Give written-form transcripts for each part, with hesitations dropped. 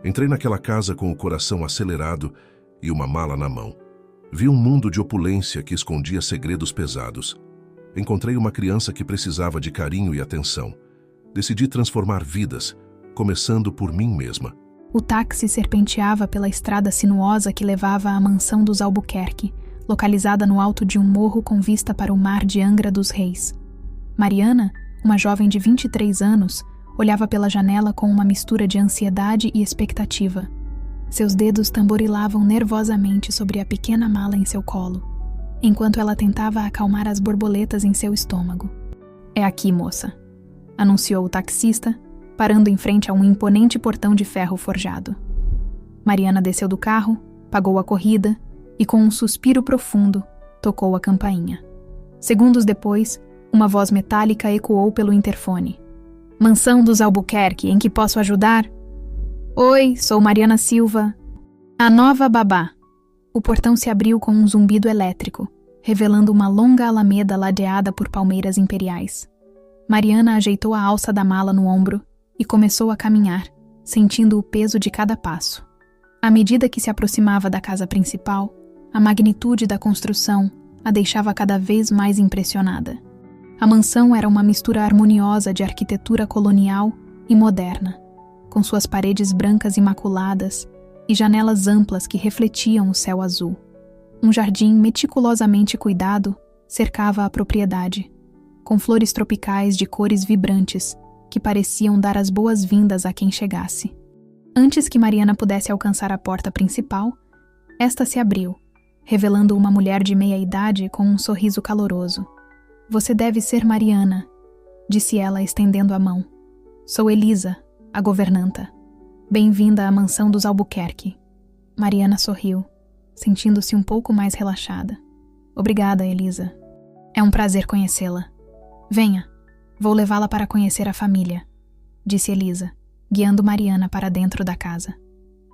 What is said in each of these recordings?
Entrei naquela casa com o coração acelerado e uma mala na mão. Vi um mundo de opulência que escondia segredos pesados. Encontrei uma criança que precisava de carinho e atenção. Decidi transformar vidas, começando por mim mesma. O táxi serpenteava pela estrada sinuosa que levava à mansão dos Albuquerque, localizada no alto de um morro com vista para o mar de Angra dos Reis. Mariana, uma jovem de 23 anos, olhava pela janela com uma mistura de ansiedade e expectativa. Seus dedos tamborilavam nervosamente sobre a pequena mala em seu colo, enquanto ela tentava acalmar as borboletas em seu estômago. "É aqui, moça", anunciou o taxista, parando em frente a um imponente portão de ferro forjado. Mariana desceu do carro, pagou a corrida e, com um suspiro profundo, tocou a campainha. Segundos depois, uma voz metálica ecoou pelo interfone. "Mansão dos Albuquerque, em que posso ajudar?" "Oi, sou Mariana Silva, a nova babá." O portão se abriu com um zumbido elétrico, revelando uma longa alameda ladeada por palmeiras imperiais. Mariana ajeitou a alça da mala no ombro e começou a caminhar, sentindo o peso de cada passo. À medida que se aproximava da casa principal, a magnitude da construção a deixava cada vez mais impressionada. A mansão era uma mistura harmoniosa de arquitetura colonial e moderna, com suas paredes brancas imaculadas e janelas amplas que refletiam o céu azul. Um jardim meticulosamente cuidado cercava a propriedade, com flores tropicais de cores vibrantes que pareciam dar as boas-vindas a quem chegasse. Antes que Mariana pudesse alcançar a porta principal, esta se abriu, revelando uma mulher de meia-idade com um sorriso caloroso. "Você deve ser Mariana", disse ela estendendo a mão. "Sou Elisa, a governanta. Bem-vinda à mansão dos Albuquerque." Mariana sorriu, sentindo-se um pouco mais relaxada. "Obrigada, Elisa. É um prazer conhecê-la. Venha, vou levá-la para conhecer a família", disse Elisa, guiando Mariana para dentro da casa.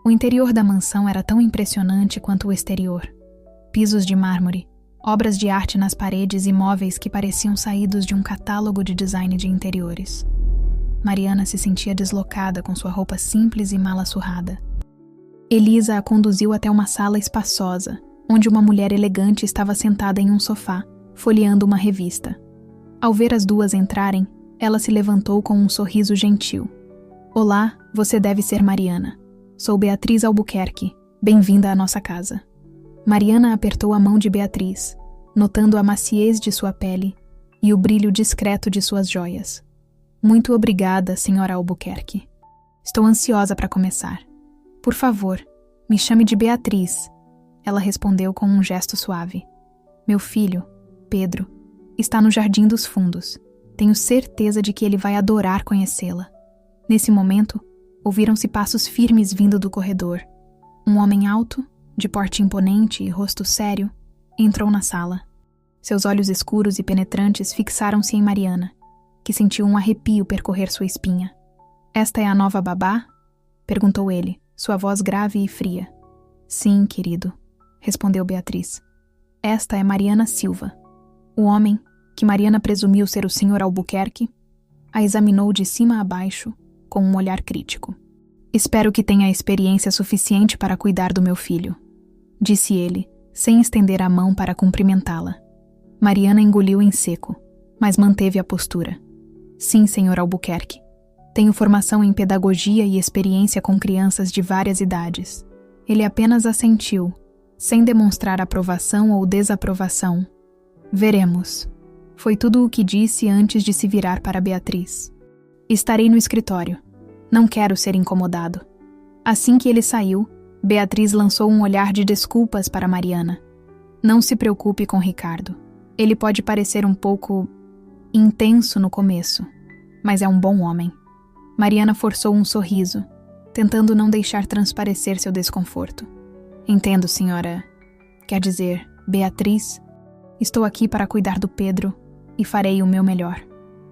O interior da mansão era tão impressionante quanto o exterior. Pisos de mármore, obras de arte nas paredes e móveis que pareciam saídos de um catálogo de design de interiores. Mariana se sentia deslocada com sua roupa simples e mala surrada. Elisa a conduziu até uma sala espaçosa, onde uma mulher elegante estava sentada em um sofá, folheando uma revista. Ao ver as duas entrarem, ela se levantou com um sorriso gentil. "Olá, você deve ser Mariana. Sou Beatriz Albuquerque. Bem-vinda à nossa casa." Mariana apertou a mão de Beatriz, notando a maciez de sua pele e o brilho discreto de suas joias. "Muito obrigada, senhora Albuquerque. Estou ansiosa para começar. Por favor, me chame de Beatriz", ela respondeu com um gesto suave. "Meu filho, Pedro, está no Jardim dos Fundos. Tenho certeza de que ele vai adorar conhecê-la." Nesse momento, ouviram-se passos firmes vindo do corredor. Um homem alto, de porte imponente e rosto sério, entrou na sala. Seus olhos escuros e penetrantes fixaram-se em Mariana, que sentiu um arrepio percorrer sua espinha. "Esta é a nova babá?" perguntou ele, sua voz grave e fria. "Sim, querido", respondeu Beatriz. "Esta é Mariana Silva." O homem, que Mariana presumiu ser o Sr. Albuquerque, a examinou de cima a baixo, com um olhar crítico. "Espero que tenha experiência suficiente para cuidar do meu filho", disse ele, sem estender a mão para cumprimentá-la. Mariana engoliu em seco, mas manteve a postura. "Sim, Sr. Albuquerque. Tenho formação em pedagogia e experiência com crianças de várias idades." Ele apenas assentiu, sem demonstrar aprovação ou desaprovação. "Veremos." Foi tudo o que disse antes de se virar para Beatriz. "Estarei no escritório. Não quero ser incomodado." Assim que ele saiu, Beatriz lançou um olhar de desculpas para Mariana. "Não se preocupe com Ricardo. Ele pode parecer um pouco intenso no começo, mas é um bom homem." Mariana forçou um sorriso, tentando não deixar transparecer seu desconforto. "Entendo, senhora. Quer dizer, Beatriz. Estou aqui para cuidar do Pedro e farei o meu melhor."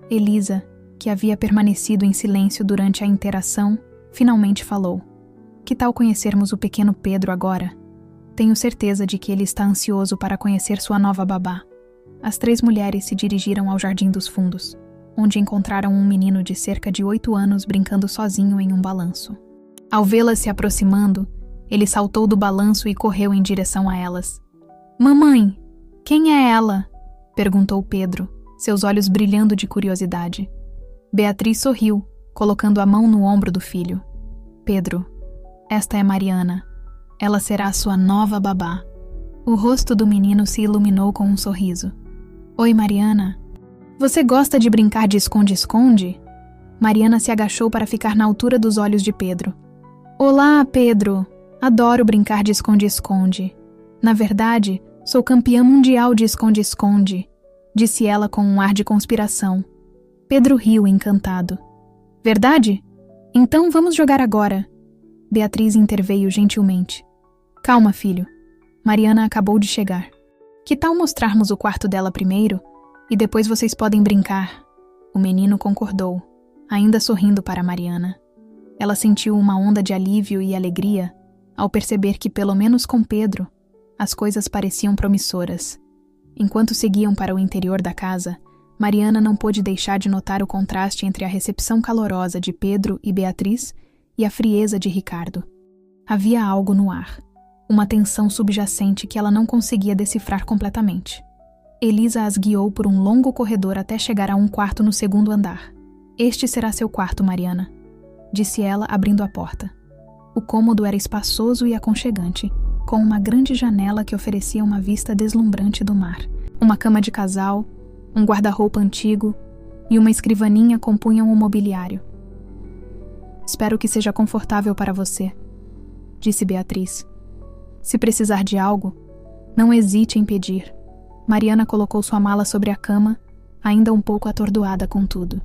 Elisa, que havia permanecido em silêncio durante a interação, finalmente falou. "Que tal conhecermos o pequeno Pedro agora? Tenho certeza de que ele está ansioso para conhecer sua nova babá." As 3 mulheres se dirigiram ao Jardim dos Fundos, onde encontraram um menino de cerca de 8 anos brincando sozinho em um balanço. Ao vê-las se aproximando, ele saltou do balanço e correu em direção a elas. Mamãe, quem é ela? Perguntou Pedro, seus olhos brilhando de curiosidade. Beatriz sorriu, colocando a mão no ombro do filho. Pedro, esta é Mariana. Ela será sua nova babá. O rosto do menino se iluminou com um sorriso. Oi, Mariana. Você gosta de brincar de esconde-esconde? Mariana se agachou para ficar na altura dos olhos de Pedro. Olá, Pedro. Adoro brincar de esconde-esconde. Na verdade, sou campeã mundial de esconde-esconde, disse ela com um ar de conspiração. Pedro riu, encantado. Verdade? Então vamos jogar agora. Beatriz interveio gentilmente. Calma, filho. Mariana acabou de chegar. Que tal mostrarmos o quarto dela primeiro e depois vocês podem brincar? O menino concordou, ainda sorrindo para Mariana. Ela sentiu uma onda de alívio e alegria ao perceber que, pelo menos com Pedro, as coisas pareciam promissoras. Enquanto seguiam para o interior da casa, Mariana não pôde deixar de notar o contraste entre a recepção calorosa de Pedro e Beatriz e a frieza de Ricardo. Havia algo no ar, uma tensão subjacente que ela não conseguia decifrar completamente. Elisa as guiou por um longo corredor até chegar a um quarto no segundo andar. Este será seu quarto, Mariana, disse ela, abrindo a porta. O cômodo era espaçoso e aconchegante, com uma grande janela que oferecia uma vista deslumbrante do mar. Uma cama de casal, um guarda-roupa antigo e uma escrivaninha compunham o mobiliário. Espero que seja confortável para você, disse Beatriz. Se precisar de algo, não hesite em pedir. Mariana colocou sua mala sobre a cama, ainda um pouco atordoada com tudo.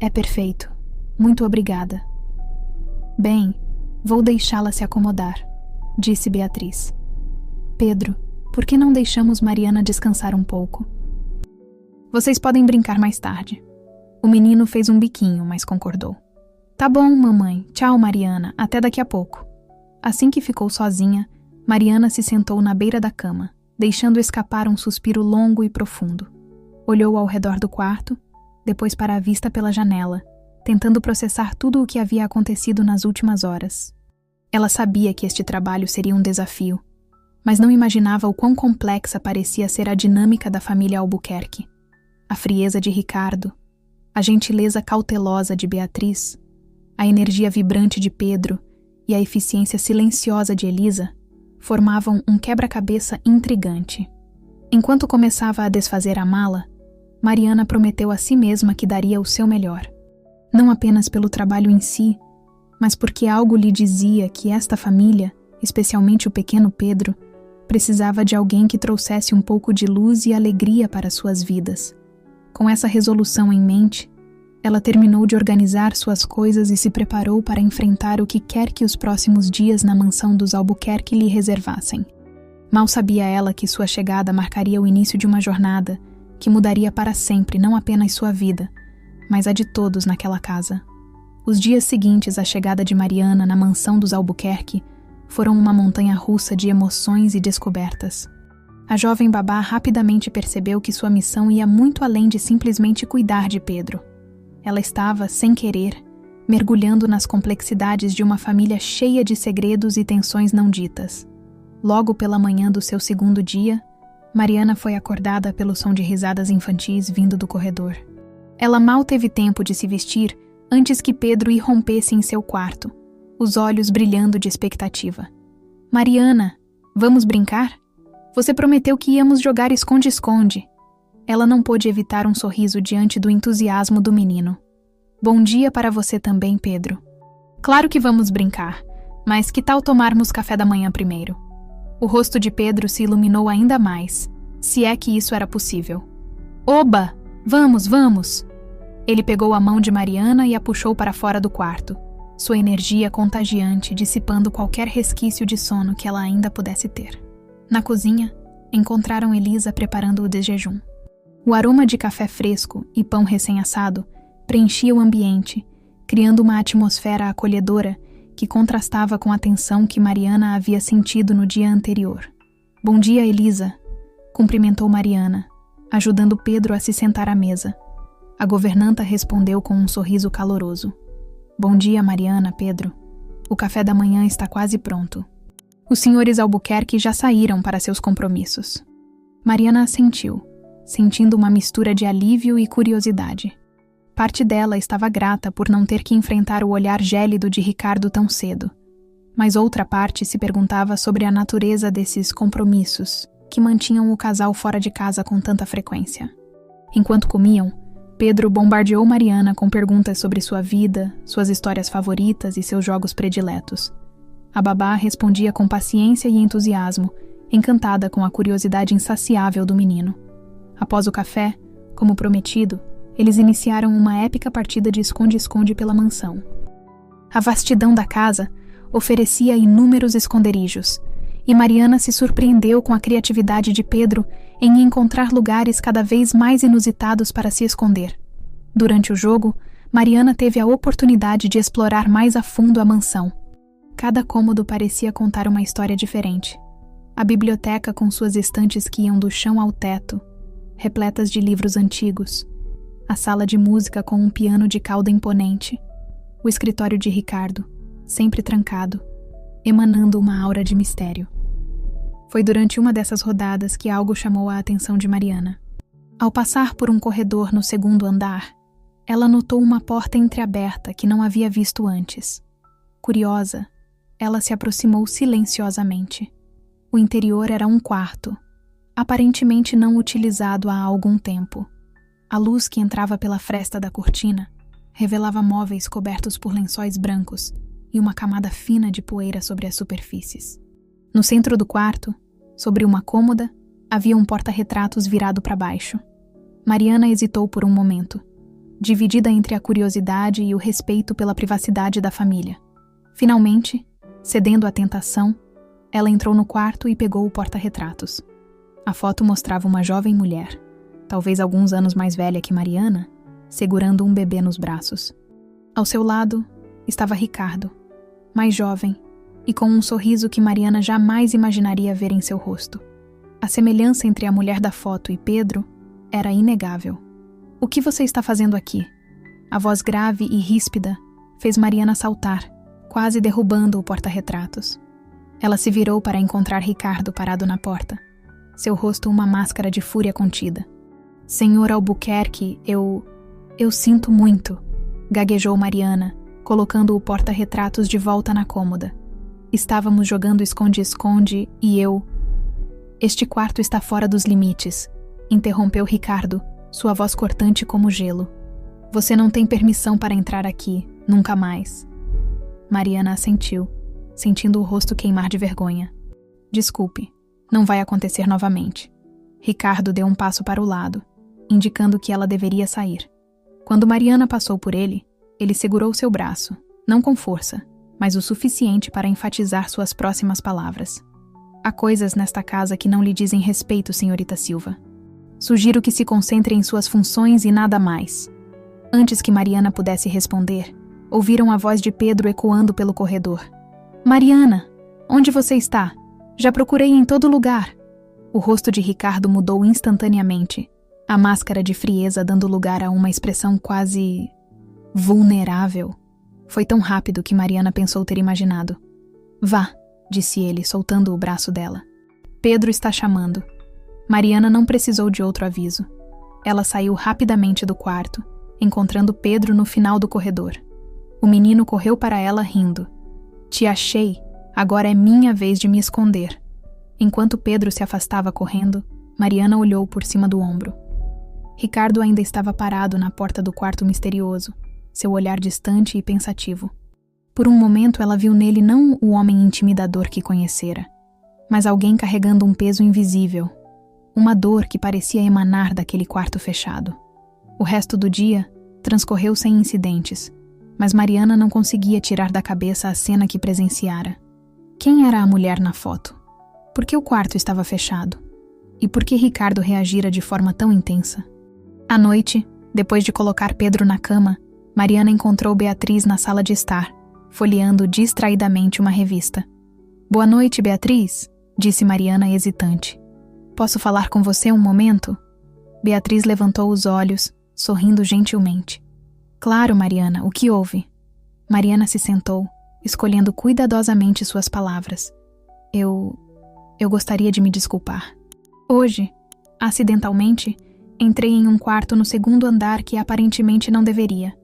É perfeito. Muito obrigada. Bem, vou deixá-la se acomodar, disse Beatriz. Pedro, por que não deixamos Mariana descansar um pouco? Vocês podem brincar mais tarde. O menino fez um biquinho, mas concordou. Tá bom, mamãe. Tchau, Mariana. Até daqui a pouco. Assim que ficou sozinha, Mariana se sentou na beira da cama, deixando escapar um suspiro longo e profundo. Olhou ao redor do quarto, depois para a vista pela janela, tentando processar tudo o que havia acontecido nas últimas horas. Ela sabia que este trabalho seria um desafio, mas não imaginava o quão complexa parecia ser a dinâmica da família Albuquerque. A frieza de Ricardo, a gentileza cautelosa de Beatriz, a energia vibrante de Pedro e a eficiência silenciosa de Elisa formavam um quebra-cabeça intrigante. Enquanto começava a desfazer a mala, Mariana prometeu a si mesma que daria o seu melhor. Não apenas pelo trabalho em si, mas porque algo lhe dizia que esta família, especialmente o pequeno Pedro, precisava de alguém que trouxesse um pouco de luz e alegria para suas vidas. Com essa resolução em mente, ela terminou de organizar suas coisas e se preparou para enfrentar o que quer que os próximos dias na mansão dos Albuquerque lhe reservassem. Mal sabia ela que sua chegada marcaria o início de uma jornada que mudaria para sempre não apenas sua vida, mas a de todos naquela casa. Os dias seguintes à chegada de Mariana na mansão dos Albuquerque foram uma montanha-russa de emoções e descobertas. A jovem babá rapidamente percebeu que sua missão ia muito além de simplesmente cuidar de Pedro. Ela estava, sem querer, mergulhando nas complexidades de uma família cheia de segredos e tensões não ditas. Logo pela manhã do seu segundo dia, Mariana foi acordada pelo som de risadas infantis vindo do corredor. Ela mal teve tempo de se vestir antes que Pedro irrompesse em seu quarto, os olhos brilhando de expectativa. Mariana, vamos brincar? Você prometeu que íamos jogar esconde-esconde. Ela não pôde evitar um sorriso diante do entusiasmo do menino. Bom dia para você também, Pedro. Claro que vamos brincar, mas que tal tomarmos café da manhã primeiro? O rosto de Pedro se iluminou ainda mais, se é que isso era possível. Oba! Vamos, vamos! Ele pegou a mão de Mariana e a puxou para fora do quarto, sua energia contagiante dissipando qualquer resquício de sono que ela ainda pudesse ter. Na cozinha, encontraram Elisa preparando o desjejum. O aroma de café fresco e pão recém-assado preenchia o ambiente, criando uma atmosfera acolhedora que contrastava com a tensão que Mariana havia sentido no dia anterior. Bom dia, Elisa, cumprimentou Mariana, ajudando Pedro a se sentar à mesa. A governanta respondeu com um sorriso caloroso. Bom dia, Mariana, Pedro. O café da manhã está quase pronto. Os senhores Albuquerque já saíram para seus compromissos. Mariana assentiu, sentindo uma mistura de alívio e curiosidade. Parte dela estava grata por não ter que enfrentar o olhar gélido de Ricardo tão cedo, mas outra parte se perguntava sobre a natureza desses compromissos que mantinham o casal fora de casa com tanta frequência. Enquanto comiam, Pedro bombardeou Mariana com perguntas sobre sua vida, suas histórias favoritas e seus jogos prediletos. A babá respondia com paciência e entusiasmo, encantada com a curiosidade insaciável do menino. Após o café, como prometido, eles iniciaram uma épica partida de esconde-esconde pela mansão. A vastidão da casa oferecia inúmeros esconderijos, e Mariana se surpreendeu com a criatividade de Pedro em encontrar lugares cada vez mais inusitados para se esconder. Durante o jogo, Mariana teve a oportunidade de explorar mais a fundo a mansão. Cada cômodo parecia contar uma história diferente. A biblioteca com suas estantes que iam do chão ao teto, repletas de livros antigos. A sala de música com um piano de cauda imponente. O escritório de Ricardo, sempre trancado, emanando uma aura de mistério. Foi durante uma dessas rodadas que algo chamou a atenção de Mariana. Ao passar por um corredor no segundo andar, ela notou uma porta entreaberta que não havia visto antes. Curiosa, ela se aproximou silenciosamente. O interior era um quarto, aparentemente não utilizado há algum tempo. A luz que entrava pela fresta da cortina revelava móveis cobertos por lençóis brancos e uma camada fina de poeira sobre as superfícies. No centro do quarto, sobre uma cômoda, havia um porta-retratos virado para baixo. Mariana hesitou por um momento, dividida entre a curiosidade e o respeito pela privacidade da família. Finalmente, cedendo à tentação, ela entrou no quarto e pegou o porta-retratos. A foto mostrava uma jovem mulher, talvez alguns anos mais velha que Mariana, segurando um bebê nos braços. Ao seu lado estava Ricardo, mais jovem, e com um sorriso que Mariana jamais imaginaria ver em seu rosto. A semelhança entre a mulher da foto e Pedro era inegável. "O que você está fazendo aqui?" A voz grave e ríspida fez Mariana saltar, quase derrubando o porta-retratos. Ela se virou para encontrar Ricardo parado na porta, seu rosto uma máscara de fúria contida. "Senhor Albuquerque, eu sinto muito", gaguejou Mariana, colocando o porta-retratos de volta na cômoda. "Estávamos jogando esconde-esconde e eu..." "Este quarto está fora dos limites", interrompeu Ricardo, sua voz cortante como gelo. "Você não tem permissão para entrar aqui, nunca mais." Mariana assentiu, sentindo o rosto queimar de vergonha. "Desculpe, não vai acontecer novamente." Ricardo deu um passo para o lado, indicando que ela deveria sair. Quando Mariana passou por ele, ele segurou seu braço, não com força, mas o suficiente para enfatizar suas próximas palavras. "Há coisas nesta casa que não lhe dizem respeito, senhorita Silva. Sugiro que se concentre em suas funções e nada mais." Antes que Mariana pudesse responder, ouviram a voz de Pedro ecoando pelo corredor. "Mariana, onde você está? Já procurei em todo lugar." O rosto de Ricardo mudou instantaneamente, a máscara de frieza dando lugar a uma expressão quase vulnerável. Foi tão rápido que Mariana pensou ter imaginado. "Vá", disse ele, soltando o braço dela. "Pedro está chamando." Mariana não precisou de outro aviso. Ela saiu rapidamente do quarto, encontrando Pedro no final do corredor. O menino correu para ela rindo. "Te achei, agora é minha vez de me esconder." Enquanto Pedro se afastava correndo, Mariana olhou por cima do ombro. Ricardo ainda estava parado na porta do quarto misterioso, seu olhar distante e pensativo. Por um momento ela viu nele não o homem intimidador que conhecera, mas alguém carregando um peso invisível, uma dor que parecia emanar daquele quarto fechado. O resto do dia transcorreu sem incidentes, mas Mariana não conseguia tirar da cabeça a cena que presenciara. Quem era a mulher na foto? Por que o quarto estava fechado? E por que Ricardo reagira de forma tão intensa? À noite, depois de colocar Pedro na cama, Mariana encontrou Beatriz na sala de estar, folheando distraidamente uma revista. "Boa noite, Beatriz", disse Mariana hesitante. "Posso falar com você um momento?" Beatriz levantou os olhos, sorrindo gentilmente. "Claro, Mariana, o que houve?" Mariana se sentou, escolhendo cuidadosamente suas palavras. Eu gostaria de me desculpar. Hoje, acidentalmente, entrei em um quarto no segundo andar que aparentemente não deveria.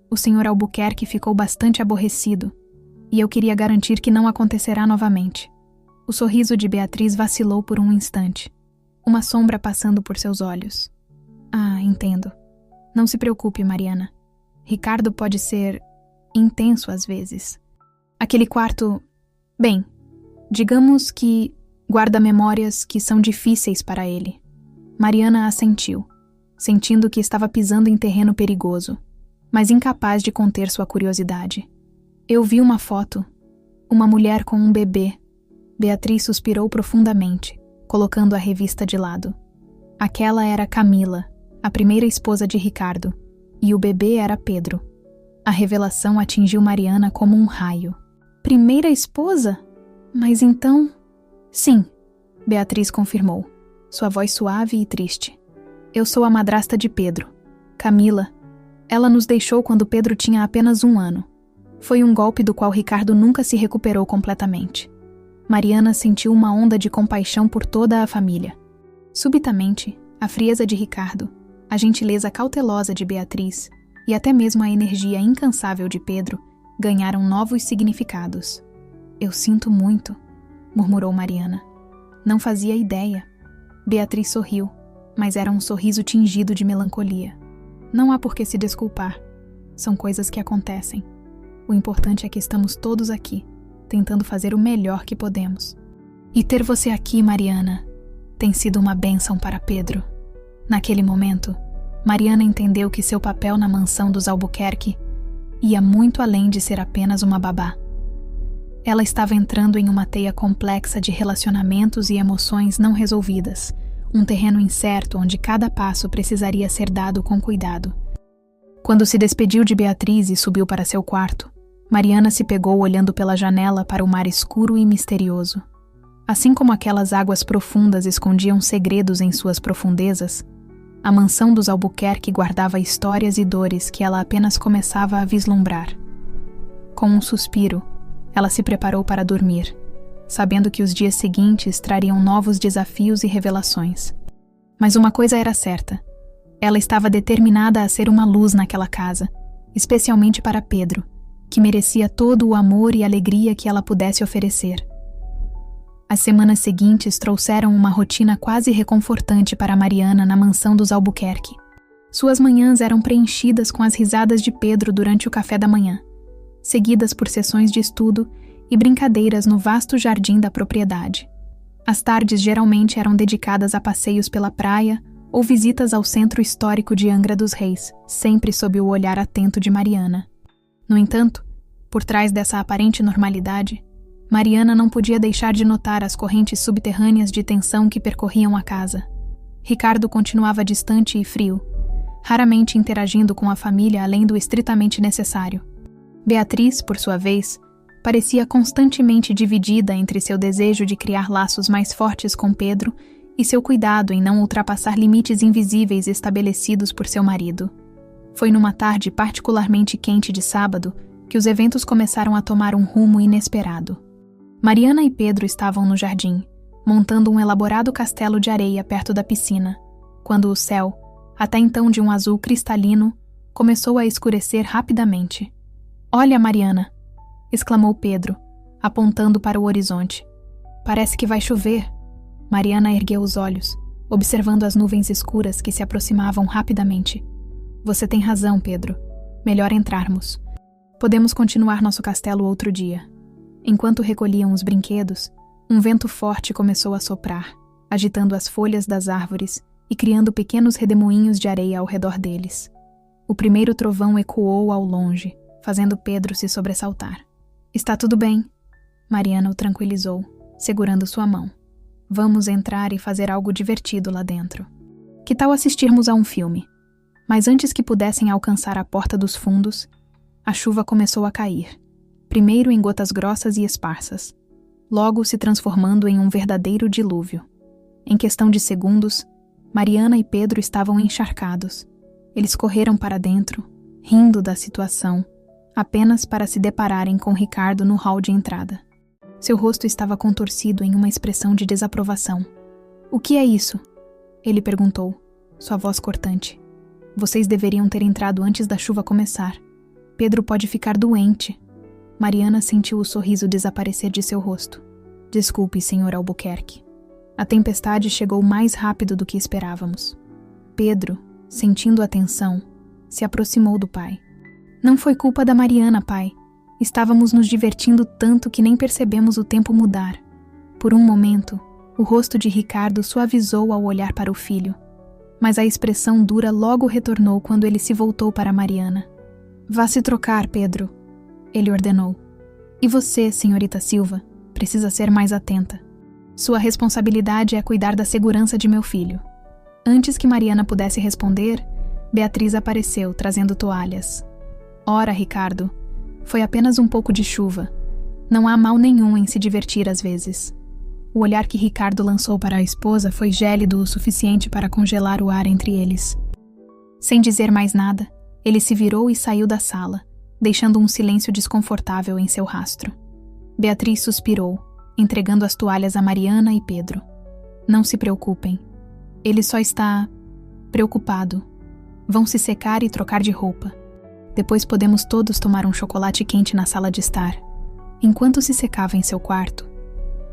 O Sr. Albuquerque ficou bastante aborrecido, e eu queria garantir que não acontecerá novamente. O sorriso de Beatriz vacilou por um instante, uma sombra passando por seus olhos. Ah, entendo. Não se preocupe, Mariana. Ricardo pode ser intenso às vezes. Aquele quarto... Bem, digamos que guarda memórias que são difíceis para ele. Mariana assentiu, sentindo que estava pisando em terreno perigoso, mas incapaz de conter sua curiosidade. Eu vi uma foto. Uma mulher com um bebê. Beatriz suspirou profundamente, colocando a revista de lado. Aquela era Camila, a primeira esposa de Ricardo, e o bebê era Pedro. A revelação atingiu Mariana como um raio. Primeira esposa? Mas então... Sim, Beatriz confirmou, sua voz suave e triste. Eu sou a madrasta de Pedro, Camila. Ela nos deixou quando Pedro tinha apenas 1 ano. Foi um golpe do qual Ricardo nunca se recuperou completamente. Mariana sentiu uma onda de compaixão por toda a família. Subitamente, a frieza de Ricardo, a gentileza cautelosa de Beatriz e até mesmo a energia incansável de Pedro ganharam novos significados. Eu sinto muito, murmurou Mariana. Não fazia ideia. Beatriz sorriu, mas era um sorriso tingido de melancolia. Não há por que se desculpar. São coisas que acontecem. O importante é que estamos todos aqui, tentando fazer o melhor que podemos. E ter você aqui, Mariana, tem sido uma bênção para Pedro. Naquele momento, Mariana entendeu que seu papel na mansão dos Albuquerque ia muito além de ser apenas uma babá. Ela estava entrando em uma teia complexa de relacionamentos e emoções não resolvidas, um terreno incerto onde cada passo precisaria ser dado com cuidado. Quando se despediu de Beatriz e subiu para seu quarto, Mariana se pegou olhando pela janela para o mar escuro e misterioso. Assim como aquelas águas profundas escondiam segredos em suas profundezas, a mansão dos Albuquerque guardava histórias e dores que ela apenas começava a vislumbrar. Com um suspiro, ela se preparou para dormir, sabendo que os dias seguintes trariam novos desafios e revelações. Mas uma coisa era certa. Ela estava determinada a ser uma luz naquela casa, especialmente para Pedro, que merecia todo o amor e alegria que ela pudesse oferecer. As semanas seguintes trouxeram uma rotina quase reconfortante para Mariana na mansão dos Albuquerque. Suas manhãs eram preenchidas com as risadas de Pedro durante o café da manhã, seguidas por sessões de estudo e brincadeiras no vasto jardim da propriedade. As tardes geralmente eram dedicadas a passeios pela praia ou visitas ao centro histórico de Angra dos Reis, sempre sob o olhar atento de Mariana. No entanto, por trás dessa aparente normalidade, Mariana não podia deixar de notar as correntes subterrâneas de tensão que percorriam a casa. Ricardo continuava distante e frio, raramente interagindo com a família além do estritamente necessário. Beatriz, por sua vez, parecia constantemente dividida entre seu desejo de criar laços mais fortes com Pedro e seu cuidado em não ultrapassar limites invisíveis estabelecidos por seu marido. Foi numa tarde particularmente quente de sábado que os eventos começaram a tomar um rumo inesperado. Mariana e Pedro estavam no jardim, montando um elaborado castelo de areia perto da piscina, quando o céu, até então de um azul cristalino, começou a escurecer rapidamente. "Olha, Mariana!" exclamou Pedro, apontando para o horizonte. "Parece que vai chover." Mariana ergueu os olhos, observando as nuvens escuras que se aproximavam rapidamente. "Você tem razão, Pedro. Melhor entrarmos. Podemos continuar nosso castelo outro dia." Enquanto recolhiam os brinquedos, um vento forte começou a soprar, agitando as folhas das árvores e criando pequenos redemoinhos de areia ao redor deles. O primeiro trovão ecoou ao longe, fazendo Pedro se sobressaltar. "Está tudo bem," Mariana o tranquilizou, segurando sua mão. "Vamos entrar e fazer algo divertido lá dentro. Que tal assistirmos a um filme?" Mas antes que pudessem alcançar a porta dos fundos, a chuva começou a cair, primeiro em gotas grossas e esparsas, logo se transformando em um verdadeiro dilúvio. Em questão de segundos, Mariana e Pedro estavam encharcados. Eles correram para dentro, rindo da situação, apenas para se depararem com Ricardo no hall de entrada. Seu rosto estava contorcido em uma expressão de desaprovação. "O que é isso?" ele perguntou, sua voz cortante. "Vocês deveriam ter entrado antes da chuva começar. Pedro pode ficar doente." Mariana sentiu o sorriso desaparecer de seu rosto. "Desculpe, Sr. Albuquerque. A tempestade chegou mais rápido do que esperávamos." Pedro, sentindo a tensão, se aproximou do pai. "Não foi culpa da Mariana, pai. Estávamos nos divertindo tanto que nem percebemos o tempo mudar." Por um momento, o rosto de Ricardo suavizou ao olhar para o filho, mas a expressão dura logo retornou quando ele se voltou para Mariana. "Vá se trocar, Pedro," ele ordenou. "E você, senhorita Silva, precisa ser mais atenta. Sua responsabilidade é cuidar da segurança de meu filho." Antes que Mariana pudesse responder, Beatriz apareceu, trazendo toalhas. "Ora, Ricardo, foi apenas um pouco de chuva. Não há mal nenhum em se divertir às vezes." O olhar que Ricardo lançou para a esposa foi gélido o suficiente para congelar o ar entre eles. Sem dizer mais nada, ele se virou e saiu da sala, deixando um silêncio desconfortável em seu rastro. Beatriz suspirou, entregando as toalhas a Mariana e Pedro. "Não se preocupem. Ele só está preocupado. Vão se secar e trocar de roupa. Depois podemos todos tomar um chocolate quente na sala de estar." Enquanto se secava em seu quarto,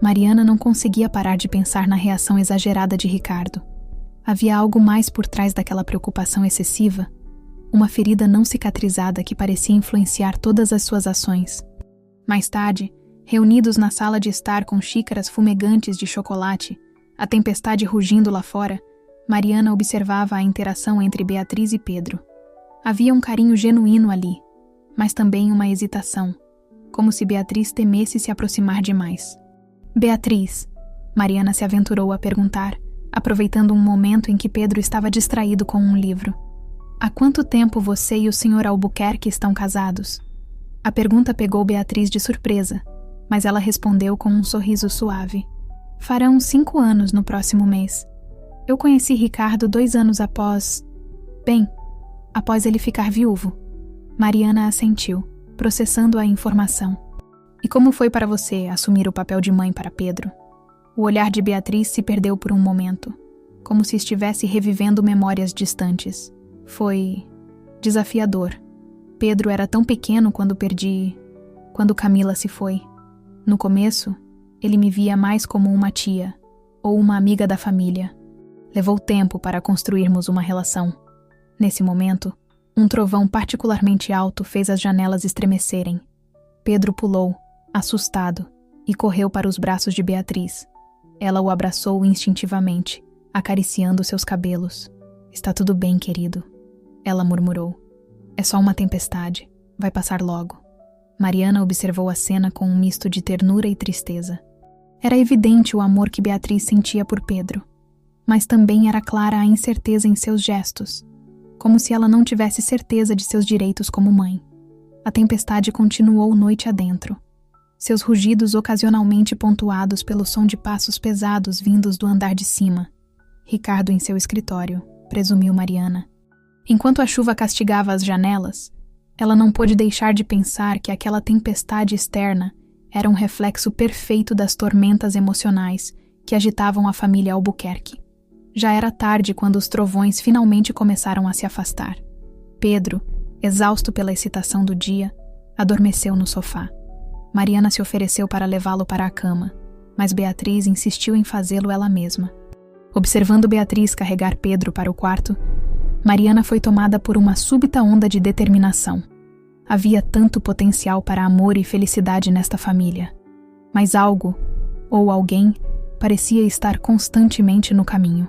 Mariana não conseguia parar de pensar na reação exagerada de Ricardo. Havia algo mais por trás daquela preocupação excessiva, uma ferida não cicatrizada que parecia influenciar todas as suas ações. Mais tarde, reunidos na sala de estar com xícaras fumegantes de chocolate, a tempestade rugindo lá fora, Mariana observava a interação entre Beatriz e Pedro. Havia um carinho genuíno ali, mas também uma hesitação, como se Beatriz temesse se aproximar demais. "Beatriz," Mariana se aventurou a perguntar, aproveitando um momento em que Pedro estava distraído com um livro. "Há quanto tempo você e o Sr. Albuquerque estão casados?" A pergunta pegou Beatriz de surpresa, mas ela respondeu com um sorriso suave. "Farão 5 anos no próximo mês. Eu conheci Ricardo 2 anos após ele ficar viúvo." Mariana assentiu, processando a informação. "E como foi para você assumir o papel de mãe para Pedro?" O olhar de Beatriz se perdeu por um momento, como se estivesse revivendo memórias distantes. "Foi desafiador. Pedro era tão pequeno quando Camila se foi. No começo, ele me via mais como uma tia ou uma amiga da família. Levou tempo para construirmos uma relação. Nesse momento, um trovão particularmente alto fez as janelas estremecerem. Pedro pulou, assustado, e correu para os braços de Beatriz. Ela o abraçou instintivamente, acariciando seus cabelos. "Está tudo bem, querido," ela murmurou. "É só uma tempestade. Vai passar logo." Mariana observou a cena com um misto de ternura e tristeza. Era evidente o amor que Beatriz sentia por Pedro, mas também era clara a incerteza em seus gestos, como se ela não tivesse certeza de seus direitos como mãe. A tempestade continuou noite adentro, seus rugidos ocasionalmente pontuados pelo som de passos pesados vindos do andar de cima. Ricardo em seu escritório, presumiu Mariana. Enquanto a chuva castigava as janelas, ela não pôde deixar de pensar que aquela tempestade externa era um reflexo perfeito das tormentas emocionais que agitavam a família Albuquerque. Já era tarde quando os trovões finalmente começaram a se afastar. Pedro, exausto pela excitação do dia, adormeceu no sofá. Mariana se ofereceu para levá-lo para a cama, mas Beatriz insistiu em fazê-lo ela mesma. Observando Beatriz carregar Pedro para o quarto, Mariana foi tomada por uma súbita onda de determinação. Havia tanto potencial para amor e felicidade nesta família, mas algo, ou alguém, parecia estar constantemente no caminho.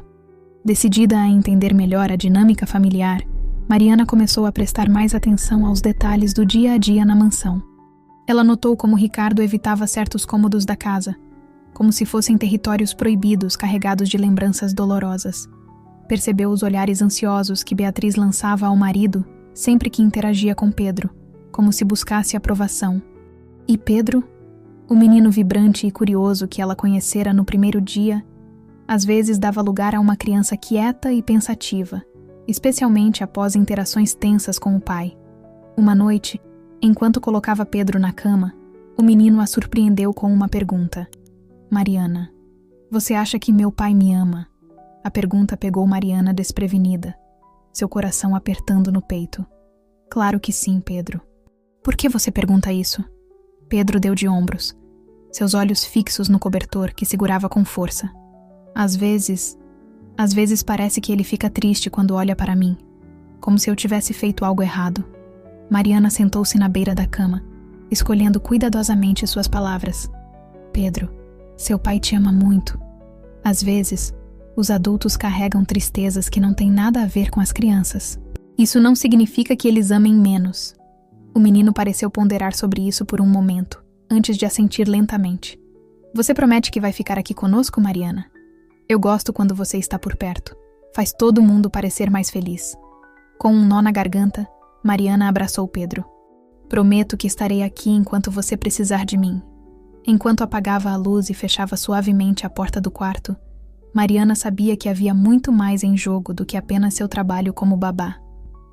Decidida a entender melhor a dinâmica familiar, Mariana começou a prestar mais atenção aos detalhes do dia a dia na mansão. Ela notou como Ricardo evitava certos cômodos da casa, como se fossem territórios proibidos carregados de lembranças dolorosas. Percebeu os olhares ansiosos que Beatriz lançava ao marido sempre que interagia com Pedro, como se buscasse aprovação. E Pedro, o menino vibrante e curioso que ela conhecera no primeiro dia, às vezes dava lugar a uma criança quieta e pensativa, especialmente após interações tensas com o pai. Uma noite, Enquanto colocava Pedro na cama, o menino a surpreendeu com uma pergunta. Mariana, você acha que meu pai me ama? A pergunta pegou Mariana desprevenida, seu coração apertando no peito. Claro que sim, Pedro. Por que você pergunta isso? Pedro deu de ombros, seus olhos fixos no cobertor que segurava com força. Às vezes parece que ele fica triste quando olha para mim, como se eu tivesse feito algo errado. Mariana sentou-se na beira da cama, escolhendo cuidadosamente suas palavras. Pedro, seu pai te ama muito. Às vezes, os adultos carregam tristezas que não têm nada a ver com as crianças. Isso não significa que eles amem menos. O menino pareceu ponderar sobre isso por um momento, antes de assentir lentamente. Você promete que vai ficar aqui conosco, Mariana? Eu gosto quando você está por perto. Faz todo mundo parecer mais feliz. Com um nó na garganta, Mariana abraçou Pedro. Prometo que estarei aqui enquanto você precisar de mim. Enquanto apagava a luz e fechava suavemente a porta do quarto, Mariana sabia que havia muito mais em jogo do que apenas seu trabalho como babá.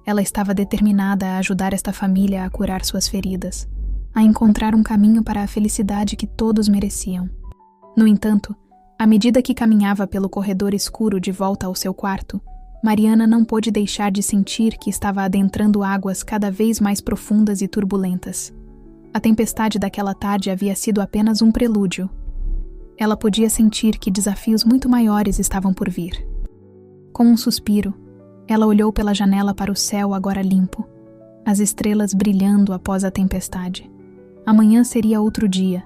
Ela estava determinada a ajudar esta família a curar suas feridas, a encontrar um caminho para a felicidade que todos mereciam. No entanto, à medida que caminhava pelo corredor escuro de volta ao seu quarto, Mariana não pôde deixar de sentir que estava adentrando águas cada vez mais profundas e turbulentas. A tempestade daquela tarde havia sido apenas um prelúdio. Ela podia sentir que desafios muito maiores estavam por vir. Com um suspiro, ela olhou pela janela para o céu agora limpo, as estrelas brilhando após a tempestade. Amanhã seria outro dia,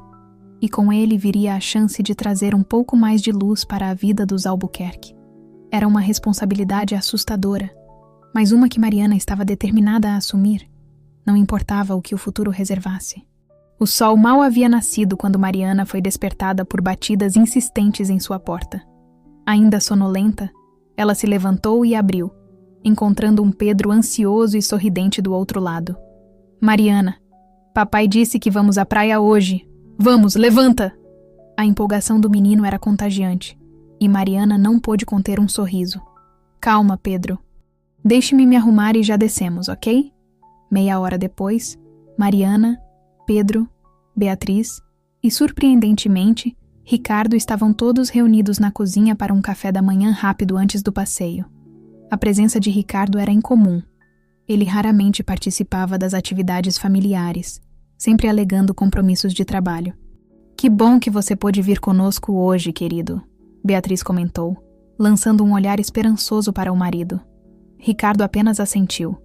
e com ele viria a chance de trazer um pouco mais de luz para a vida dos Albuquerque. Era uma responsabilidade assustadora, mas uma que Mariana estava determinada a assumir. Não importava o que o futuro reservasse. O sol mal havia nascido quando Mariana foi despertada por batidas insistentes em sua porta. Ainda sonolenta, ela se levantou e abriu, encontrando um Pedro ansioso e sorridente do outro lado. Mariana, papai disse que vamos à praia hoje. Vamos, levanta! A empolgação do menino era contagiante, e Mariana não pôde conter um sorriso. Calma, Pedro. Deixe-me me arrumar e já descemos, ok? Meia hora depois, Mariana, Pedro, Beatriz e, surpreendentemente, Ricardo estavam todos reunidos na cozinha para um café da manhã rápido antes do passeio. A presença de Ricardo era incomum. Ele raramente participava das atividades familiares, sempre alegando compromissos de trabalho. Que bom que você pôde vir conosco hoje, querido, Beatriz comentou, lançando um olhar esperançoso para o marido. Ricardo apenas assentiu,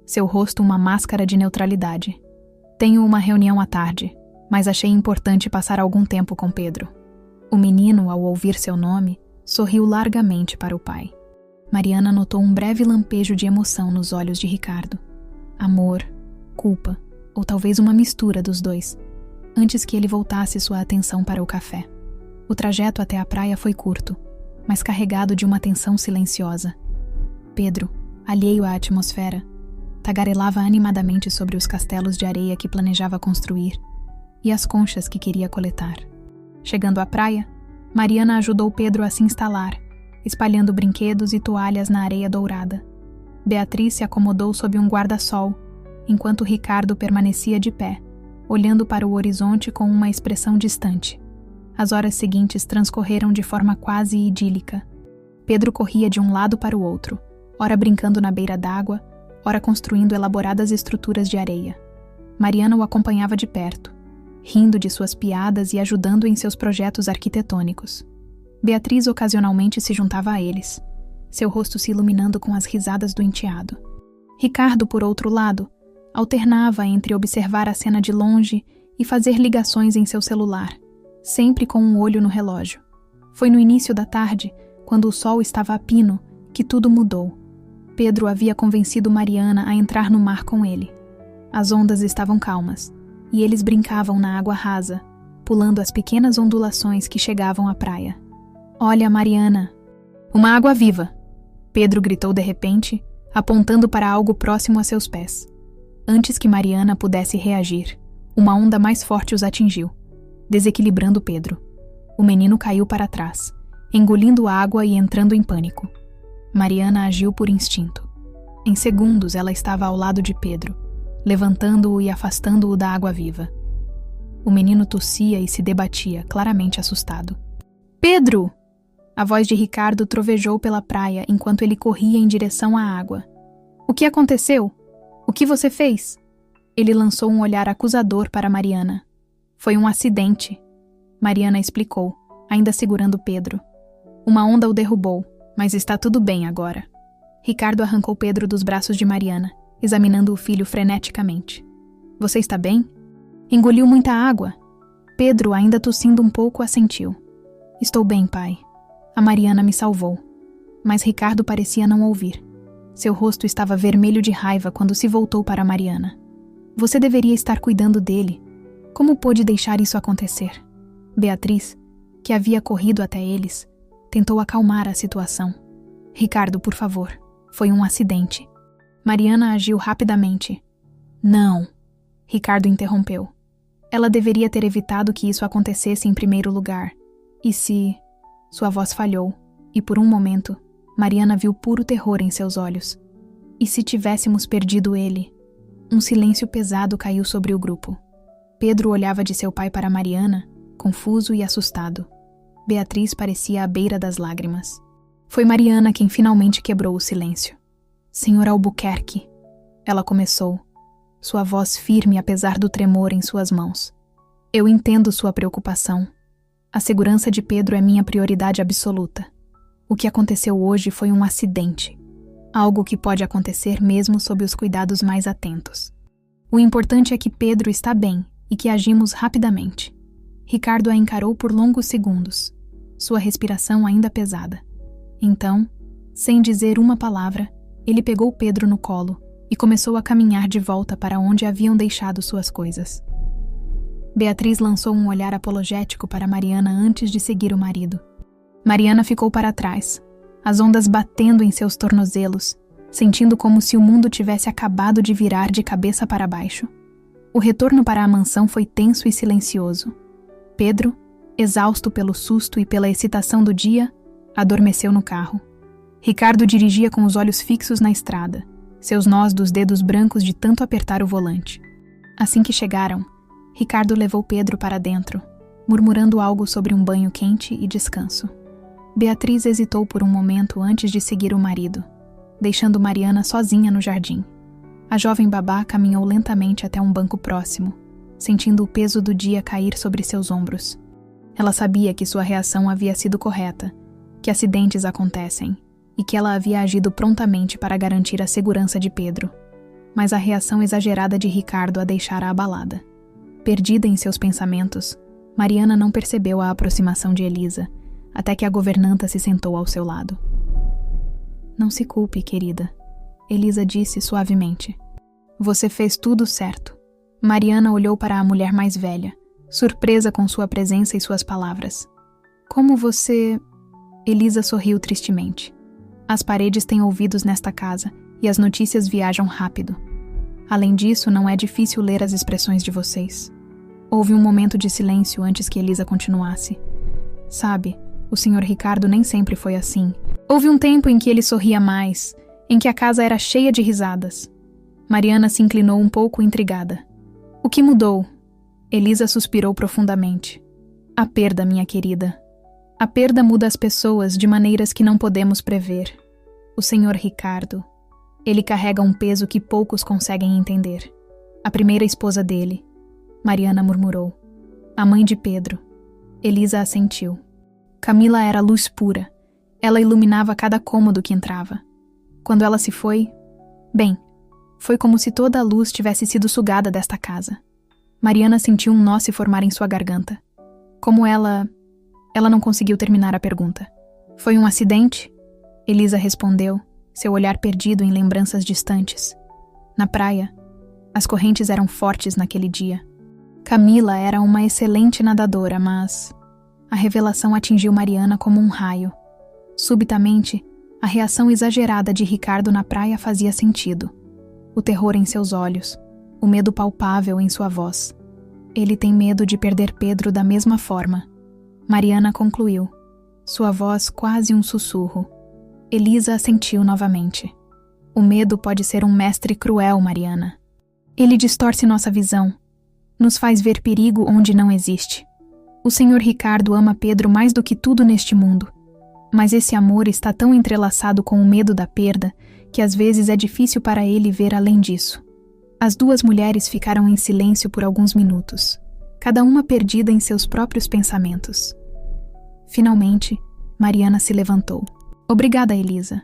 seu rosto uma máscara de neutralidade. Tenho uma reunião à tarde, mas achei importante passar algum tempo com Pedro. O menino, ao ouvir seu nome, sorriu largamente para o pai. Mariana notou um breve lampejo de emoção nos olhos de Ricardo. Amor, culpa, ou talvez uma mistura dos dois, antes que ele voltasse sua atenção para o café. O trajeto até a praia foi curto, mas carregado de uma tensão silenciosa. Pedro, alheio à atmosfera, tagarelava animadamente sobre os castelos de areia que planejava construir e as conchas que queria coletar. Chegando à praia, Mariana ajudou Pedro a se instalar, espalhando brinquedos e toalhas na areia dourada. Beatriz se acomodou sob um guarda-sol, enquanto Ricardo permanecia de pé, olhando para o horizonte com uma expressão distante. As horas seguintes transcorreram de forma quase idílica. Pedro corria de um lado para o outro, ora brincando na beira d'água, ora construindo elaboradas estruturas de areia. Mariana o acompanhava de perto, rindo de suas piadas e ajudando em seus projetos arquitetônicos. Beatriz ocasionalmente se juntava a eles, seu rosto se iluminando com as risadas do enteado. Ricardo, por outro lado, alternava entre observar a cena de longe e fazer ligações em seu celular, sempre com um olho no relógio. Foi no início da tarde, quando o sol estava a pino, que tudo mudou. Pedro havia convencido Mariana a entrar no mar com ele. As ondas estavam calmas, e eles brincavam na água rasa, pulando as pequenas ondulações que chegavam à praia. Olha, Mariana! Uma água viva! Pedro gritou de repente, apontando para algo próximo a seus pés. Antes que Mariana pudesse reagir, uma onda mais forte os atingiu, desequilibrando Pedro. O menino caiu para trás, engolindo água e entrando em pânico. Mariana agiu por instinto. Em segundos ela estava ao lado de Pedro, levantando-o e afastando-o da água viva. O menino tossia e se debatia, claramente assustado. Pedro! A voz de Ricardo trovejou pela praia enquanto ele corria em direção à água. O que aconteceu? O que você fez? Ele lançou um olhar acusador para Mariana. Foi um acidente. Mariana explicou, ainda segurando Pedro. Uma onda o derrubou, mas está tudo bem agora. Ricardo arrancou Pedro dos braços de Mariana, examinando o filho freneticamente. Você está bem? Engoliu muita água. Pedro, ainda tossindo um pouco, assentiu. Estou bem, pai. A Mariana me salvou. Mas Ricardo parecia não ouvir. Seu rosto estava vermelho de raiva quando se voltou para Mariana. Você deveria estar cuidando dele. Como pôde deixar isso acontecer? Beatriz, que havia corrido até eles, tentou acalmar a situação. Ricardo, por favor, foi um acidente. Mariana agiu rapidamente. Não, Ricardo interrompeu. Ela deveria ter evitado que isso acontecesse em primeiro lugar. E se... Sua voz falhou, e por um momento, Mariana viu puro terror em seus olhos. E se tivéssemos perdido ele? Um silêncio pesado caiu sobre o grupo. Pedro olhava de seu pai para Mariana, confuso e assustado. Beatriz parecia à beira das lágrimas. Foi Mariana quem finalmente quebrou o silêncio. Senhor Albuquerque, ela começou, sua voz firme apesar do tremor em suas mãos. Eu entendo sua preocupação. A segurança de Pedro é minha prioridade absoluta. O que aconteceu hoje foi um acidente. Algo que pode acontecer mesmo sob os cuidados mais atentos. O importante é que Pedro está bem e que agimos rapidamente. Ricardo a encarou por longos segundos, sua respiração ainda pesada. Então, sem dizer uma palavra, ele pegou Pedro no colo e começou a caminhar de volta para onde haviam deixado suas coisas. Beatriz lançou um olhar apologético para Mariana antes de seguir o marido. Mariana ficou para trás, as ondas batendo em seus tornozelos, sentindo como se o mundo tivesse acabado de virar de cabeça para baixo. O retorno para a mansão foi tenso e silencioso. Pedro, exausto pelo susto e pela excitação do dia, adormeceu no carro. Ricardo dirigia com os olhos fixos na estrada, seus nós dos dedos brancos de tanto apertar o volante. Assim que chegaram, Ricardo levou Pedro para dentro, murmurando algo sobre um banho quente e descanso. Beatriz hesitou por um momento antes de seguir o marido, deixando Mariana sozinha no jardim. A jovem babá caminhou lentamente até um banco próximo, sentindo o peso do dia cair sobre seus ombros. Ela sabia que sua reação havia sido correta, que acidentes acontecem, e que ela havia agido prontamente para garantir a segurança de Pedro. Mas a reação exagerada de Ricardo a deixara abalada. Perdida em seus pensamentos, Mariana não percebeu a aproximação de Elisa, até que a governanta se sentou ao seu lado. Não se culpe, querida, Elisa disse suavemente. Você fez tudo certo. Mariana olhou para a mulher mais velha, surpresa com sua presença e suas palavras. Como você... Elisa sorriu tristemente. As paredes têm ouvidos nesta casa e as notícias viajam rápido. Além disso, não é difícil ler as expressões de vocês. Houve um momento de silêncio antes que Elisa continuasse. Sabe, o Sr. Ricardo nem sempre foi assim. Houve um tempo em que ele sorria mais, em que a casa era cheia de risadas. Mariana se inclinou um pouco intrigada. O que mudou? Elisa suspirou profundamente. A perda, minha querida. A perda muda as pessoas de maneiras que não podemos prever. O Sr. Ricardo, ele carrega um peso que poucos conseguem entender. A primeira esposa dele, Mariana murmurou. A mãe de Pedro. Elisa assentiu. Camila era luz pura. Ela iluminava cada cômodo que entrava. Quando ela se foi... Bem, foi como se toda a luz tivesse sido sugada desta casa. Mariana sentiu um nó se formar em sua garganta. Como ela não conseguiu terminar a pergunta. Foi um acidente? Elisa respondeu, seu olhar perdido em lembranças distantes. Na praia, as correntes eram fortes naquele dia. Camila era uma excelente nadadora, mas... A revelação atingiu Mariana como um raio. Subitamente, a reação exagerada de Ricardo na praia fazia sentido. O terror em seus olhos, o medo palpável em sua voz. Ele tem medo de perder Pedro da mesma forma. Mariana concluiu, sua voz quase um sussurro. Elisa assentiu novamente. O medo pode ser um mestre cruel, Mariana. Ele distorce nossa visão, nos faz ver perigo onde não existe. O Sr. Ricardo ama Pedro mais do que tudo neste mundo, mas esse amor está tão entrelaçado com o medo da perda que às vezes é difícil para ele ver além disso. As duas mulheres ficaram em silêncio por alguns minutos, cada uma perdida em seus próprios pensamentos. Finalmente, Mariana se levantou. Obrigada, Elisa,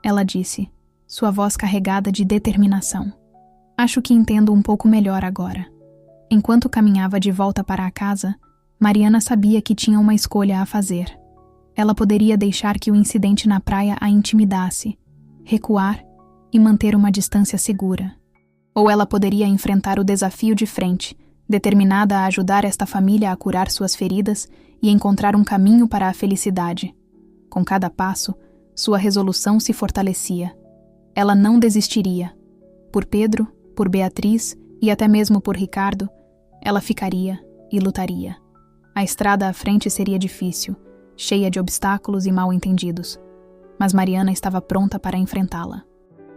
ela disse, sua voz carregada de determinação. Acho que entendo um pouco melhor agora. Enquanto caminhava de volta para a casa, Mariana sabia que tinha uma escolha a fazer. Ela poderia deixar que o incidente na praia a intimidasse, recuar e manter uma distância segura. Ou ela poderia enfrentar o desafio de frente, determinada a ajudar esta família a curar suas feridas e encontrar um caminho para a felicidade. Com cada passo, sua resolução se fortalecia. Ela não desistiria. Por Pedro, por Beatriz e até mesmo por Ricardo, ela ficaria e lutaria. A estrada à frente seria difícil, cheia de obstáculos e mal-entendidos, mas Mariana estava pronta para enfrentá-la.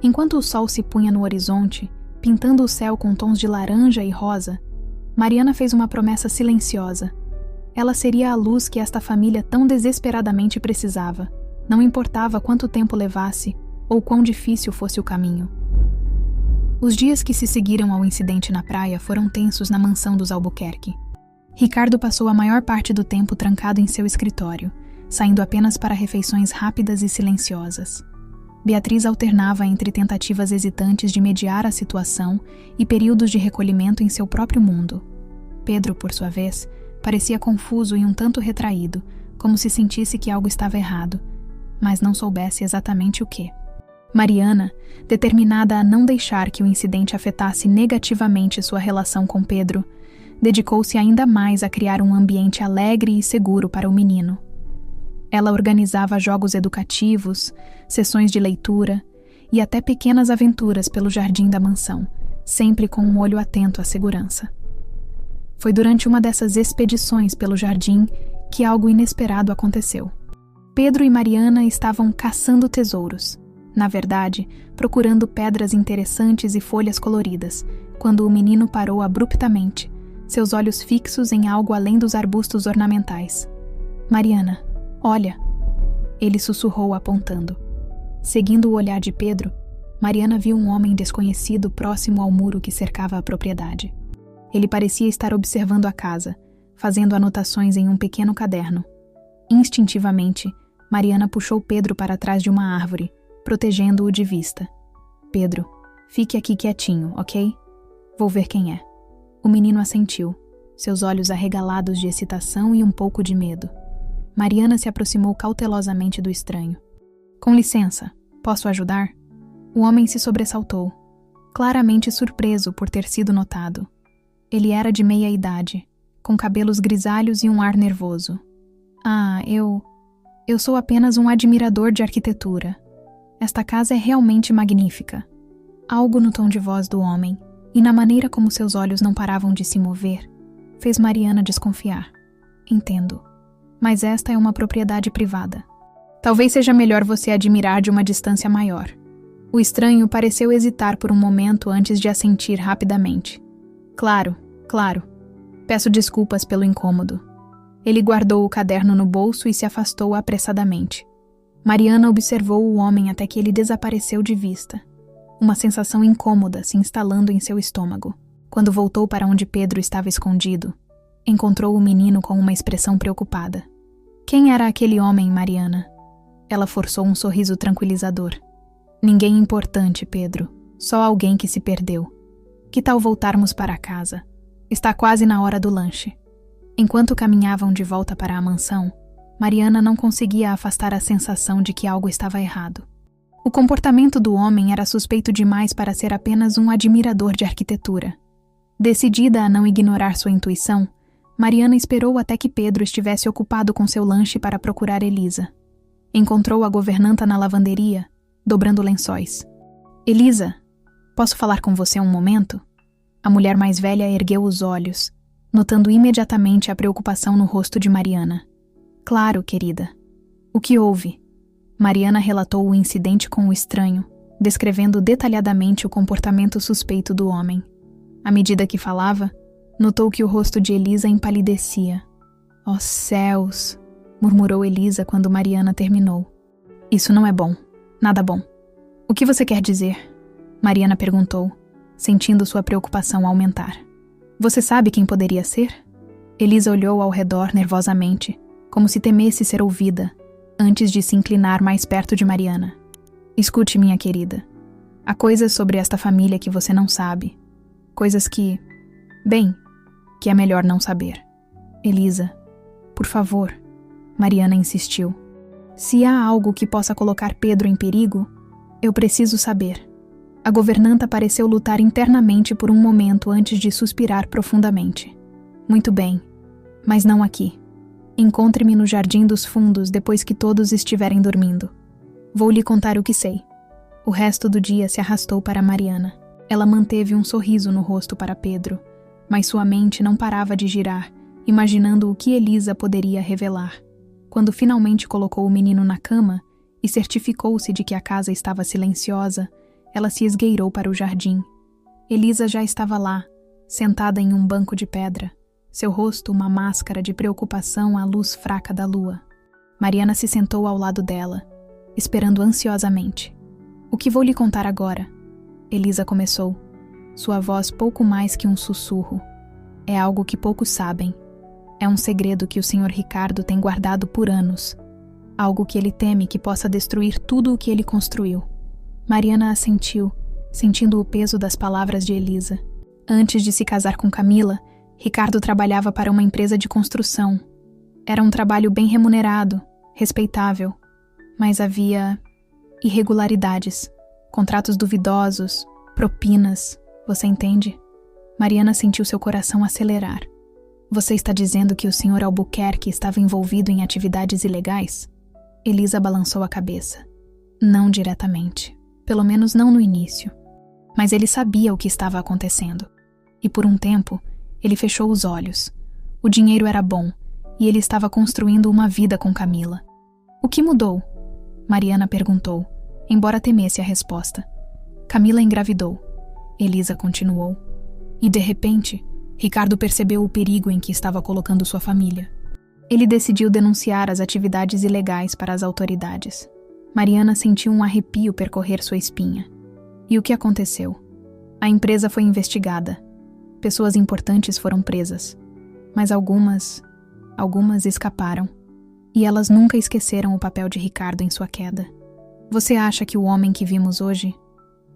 Enquanto o sol se punha no horizonte, pintando o céu com tons de laranja e rosa, Mariana fez uma promessa silenciosa. Ela seria a luz que esta família tão desesperadamente precisava, não importava quanto tempo levasse ou quão difícil fosse o caminho. Os dias que se seguiram ao incidente na praia foram tensos na mansão dos Albuquerque. Ricardo passou a maior parte do tempo trancado em seu escritório, saindo apenas para refeições rápidas e silenciosas. Beatriz alternava entre tentativas hesitantes de mediar a situação e períodos de recolhimento em seu próprio mundo. Pedro, por sua vez, parecia confuso e um tanto retraído, como se sentisse que algo estava errado, mas não soubesse exatamente o que. Mariana, determinada a não deixar que o incidente afetasse negativamente sua relação com Pedro, dedicou-se ainda mais a criar um ambiente alegre e seguro para o menino. Ela organizava jogos educativos, sessões de leitura e até pequenas aventuras pelo jardim da mansão, sempre com um olho atento à segurança. Foi durante uma dessas expedições pelo jardim que algo inesperado aconteceu. Pedro e Mariana estavam caçando tesouros. Na verdade, procurando pedras interessantes e folhas coloridas, quando o menino parou abruptamente, seus olhos fixos em algo além dos arbustos ornamentais. Mariana, olha! Ele sussurrou apontando. Seguindo o olhar de Pedro, Mariana viu um homem desconhecido próximo ao muro que cercava a propriedade. Ele parecia estar observando a casa, fazendo anotações em um pequeno caderno. Instintivamente, Mariana puxou Pedro para trás de uma árvore, protegendo-o de vista. Pedro, fique aqui quietinho, ok? Vou ver quem é. O menino assentiu, seus olhos arregalados de excitação e um pouco de medo. Mariana se aproximou cautelosamente do estranho. Com licença, posso ajudar? O homem se sobressaltou, claramente surpreso por ter sido notado. Ele era de meia idade, com cabelos grisalhos e um ar nervoso. Eu sou apenas um admirador de arquitetura. Esta casa é realmente magnífica. Algo no tom de voz do homem, e na maneira como seus olhos não paravam de se mover, fez Mariana desconfiar. Entendo. Mas esta é uma propriedade privada. Talvez seja melhor você admirar de uma distância maior. O estranho pareceu hesitar por um momento antes de assentir rapidamente. Claro. Peço desculpas pelo incômodo. Ele guardou o caderno no bolso e se afastou apressadamente. Mariana observou o homem até que ele desapareceu de vista. Uma sensação incômoda se instalando em seu estômago. Quando voltou para onde Pedro estava escondido, encontrou o menino com uma expressão preocupada. Quem era aquele homem, Mariana? Ela forçou um sorriso tranquilizador. Ninguém importante, Pedro. Só alguém que se perdeu. Que tal voltarmos para casa? Está quase na hora do lanche. Enquanto caminhavam de volta para a mansão, Mariana não conseguia afastar a sensação de que algo estava errado. O comportamento do homem era suspeito demais para ser apenas um admirador de arquitetura. Decidida a não ignorar sua intuição, Mariana esperou até que Pedro estivesse ocupado com seu lanche para procurar Elisa. Encontrou a governanta na lavanderia, dobrando lençóis. Elisa, posso falar com você um momento? A mulher mais velha ergueu os olhos, notando imediatamente a preocupação no rosto de Mariana. Claro, querida. O que houve? Mariana relatou o incidente com o estranho, descrevendo detalhadamente o comportamento suspeito do homem. À medida que falava, notou que o rosto de Elisa empalidecia. «Ó céus!» murmurou Elisa quando Mariana terminou. «Isso não é bom. Nada bom. O que você quer dizer?» Mariana perguntou, sentindo sua preocupação aumentar. «Você sabe quem poderia ser?» Elisa olhou ao redor nervosamente, como se temesse ser ouvida, antes de se inclinar mais perto de Mariana. «Escute, minha querida. Há coisas sobre esta família que você não sabe. Coisas que... bem, que é melhor não saber. Elisa, por favor», Mariana insistiu. «Se há algo que possa colocar Pedro em perigo, eu preciso saber». A governanta pareceu lutar internamente por um momento antes de suspirar profundamente. «Muito bem, mas não aqui. Encontre-me no Jardim dos Fundos depois que todos estiverem dormindo. Vou lhe contar o que sei». O resto do dia se arrastou para Mariana. Ela manteve um sorriso no rosto para Pedro, mas sua mente não parava de girar, imaginando o que Elisa poderia revelar. Quando finalmente colocou o menino na cama e certificou-se de que a casa estava silenciosa, ela se esgueirou para o jardim. Elisa já estava lá, sentada em um banco de pedra, seu rosto uma máscara de preocupação à luz fraca da lua. Mariana se sentou ao lado dela, esperando ansiosamente. «O que vou lhe contar agora?» Elisa começou, sua voz pouco mais que um sussurro. «É algo que poucos sabem. É um segredo que o Sr. Ricardo tem guardado por anos. Algo que ele teme que possa destruir tudo o que ele construiu». Mariana assentiu, sentindo o peso das palavras de Elisa. Antes de se casar com Camila, Ricardo trabalhava para uma empresa de construção. Era um trabalho bem remunerado, respeitável, mas havia irregularidades, contratos duvidosos, propinas, você entende? Mariana sentiu seu coração acelerar. «Você está dizendo que o Sr. Albuquerque estava envolvido em atividades ilegais?» Elisa balançou a cabeça. «Não diretamente. Pelo menos não no início. Mas ele sabia o que estava acontecendo. E por um tempo, ele fechou os olhos. O dinheiro era bom, e ele estava construindo uma vida com Camila. O que mudou?» Mariana perguntou, embora temesse a resposta. «Camila engravidou», Elisa continuou. E de repente, Ricardo percebeu o perigo em que estava colocando sua família. Ele decidiu denunciar as atividades ilegais para as autoridades. Mariana sentiu um arrepio percorrer sua espinha. E o que aconteceu? A empresa foi investigada. Pessoas importantes foram presas. Mas algumas escaparam. E elas nunca esqueceram o papel de Ricardo em sua queda. Você acha que o homem que vimos hoje?